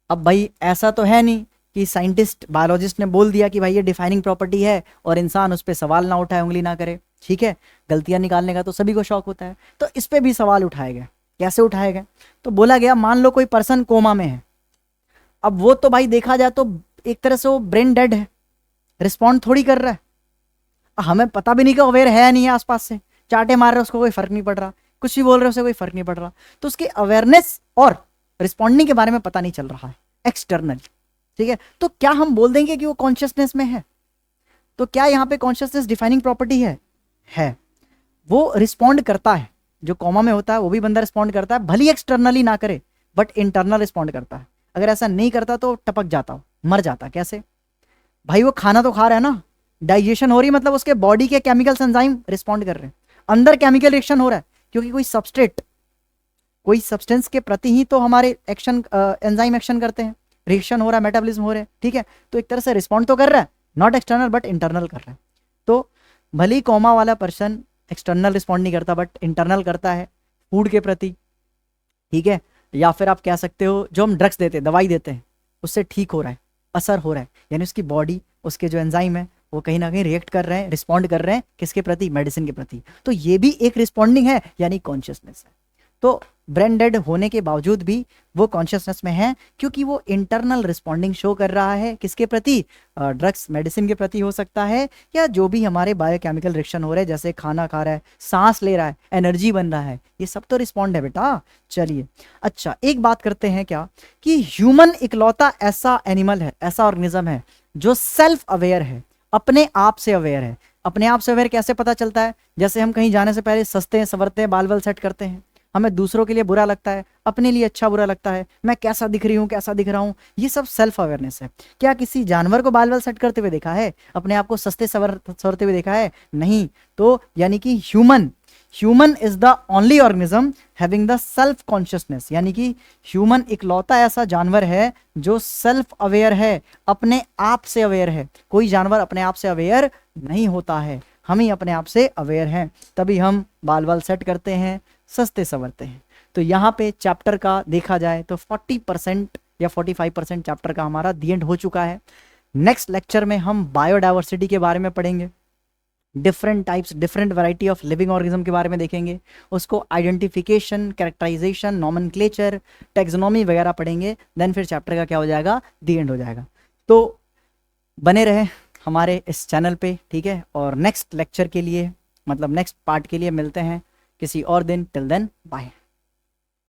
Speaker 1: अब भाई ऐसा तो है नहीं कि साइंटिस्ट बायोलॉजिस्ट ने बोल दिया कि भाई ये डिफाइनिंग प्रॉपर्टी है और इंसान उस पर सवाल ना उठाए, उंगली ना करे। ठीक है, गलतियां निकालने का तो सभी को शौक होता है, तो इस पे भी सवाल उठाए गए। कैसे उठाए गए? तो बोला गया मान लो कोई पर्सन कोमा में है, अब वो तो भाई देखा जाए तो एक तरह से वो ब्रेन डेड है, रिस्पॉन्ड थोड़ी कर रहा है, हमें पता भी नहीं कि अवेयर है नहीं है आसपास से, चाटे मार रहे उसको कोई फर्क नहीं पड़ रहा, कुछ भी बोल रहे उसे कोई फर्क नहीं पड़ रहा, तो उसकी अवेयरनेस और रिस्पॉन्डिंग के बारे में पता नहीं चल रहा है एक्सटर्नल। ठीक है, तो क्या हम बोल देंगे कि वो कॉन्शियसनेस में है? तो क्या यहाँ पे कॉन्शियसनेस डिफाइनिंग प्रॉपर्टी है। वो रिस्पॉन्ड करता है, जो कॉमा में होता है वो भी बंदा रिस्पॉन्ड करता है, भले एक्सटर्नली ना करे बट इंटरनल रिस्पॉन्ड करता है। अगर ऐसा नहीं करता तो टपक जाता, मर जाता। कैसे भाई? वो खाना तो खा रहा है ना, डाइजेशन हो रही, मतलब उसके बॉडी के केमिकल एंजाइम रिस्पॉन्ड कर रहे हैं, अंदर केमिकल रिएक्शन हो रहा है, क्योंकि कोई सबस्ट्रेट, कोई सब्सटेंस के प्रति ही तो हमारे एक्शन, एंजाइम एक्शन करते हैं, रिएक्शन हो रहा है, मेटाबॉलिज्म हो रहा है। ठीक है, तो एक तरह से रिस्पॉन्ड तो कर रहा है, नॉट एक्सटर्नल बट इंटरनल कर रहा है। तो भले ही कोमा वाला पर्सन एक्सटर्नल रिस्पॉन्ड नहीं करता बट इंटरनल करता है फूड के प्रति। ठीक है, या फिर आप कह सकते हो जो हम ड्रग्स देते हैं, दवाई देते हैं, उससे ठीक हो रहा है, असर हो रहा है, यानी उसकी बॉडी, उसके जो एंजाइम है वो कहीं ना कहीं रिएक्ट कर रहे हैं, रिस्पॉन्ड कर रहे हैं, किसके प्रति? मेडिसिन के प्रति। तो ये भी एक रिस्पॉन्डिंग है, यानी कॉन्शियसनेस है। तो ब्रेन डेड होने के बावजूद भी वो कॉन्शियसनेस में है, क्योंकि वो इंटरनल रिस्पॉन्डिंग शो कर रहा है, किसके प्रति? ड्रग्स, मेडिसिन के प्रति हो सकता है, या जो भी हमारे बायोकेमिकल रिएक्शन हो रहे हैं, जैसे खाना खा रहा है, सांस ले रहा है, एनर्जी बन रहा है, ये सब तो रिस्पॉन्ड है बेटा। चलिए, अच्छा एक बात करते हैं क्या, कि ह्यूमन इकलौता ऐसा एनिमल है, ऐसा ऑर्गेनिज्म है जो सेल्फ अवेयर है, अपने आप से अवेयर है। अपने आप से अवेयर कैसे पता चलता है? जैसे हम कहीं जाने से पहले सस्ते हैं, संवरते हैं, बाल बाल सेट करते हैं, हमें दूसरों के लिए बुरा लगता है, अपने लिए अच्छा बुरा लगता है, मैं कैसा दिख रही हूँ, कैसा दिख रहा हूँ, ये सब सेल्फ अवेयरनेस है। क्या किसी जानवर को बाल बाल सेट करते हुए देखा है? अपने आप को सस्ते संवरते हुए देखा है? नहीं। तो यानी कि human is the only organism having the self consciousness, यानी कि ह्यूमन इकलौता ऐसा जानवर है जो सेल्फ अवेयर है, अपने आप से अवेयर है। कोई जानवर अपने आप से अवेयर नहीं होता है, हम ही अपने आप से अवेयर हैं, तभी हम बाल बाल सेट करते हैं, सस्ते संवरते हैं। तो यहाँ पे चैप्टर का देखा जाए तो 40% या 45% चैप्टर का हमारा दी एंड हो चुका है। नेक्स्ट लेक्चर में हम बायोडाइवर्सिटी के बारे में पढ़ेंगे, different types, different variety of living organism के बारे में देखेंगे, उसको आइडेंटिफिकेशन, कैरेक्टराइजेशन, नॉमेनक्लेचर, टेक्सोनॉमी वगैरह पढ़ेंगे। देन फिर चैप्टर का क्या हो जाएगा? दी एंड हो जाएगा। तो बने रहे हमारे इस चैनल पे, ठीक है। और नेक्स्ट लेक्चर के लिए, मतलब नेक्स्ट पार्ट के लिए मिलते हैं किसी और दिन। Till then bye.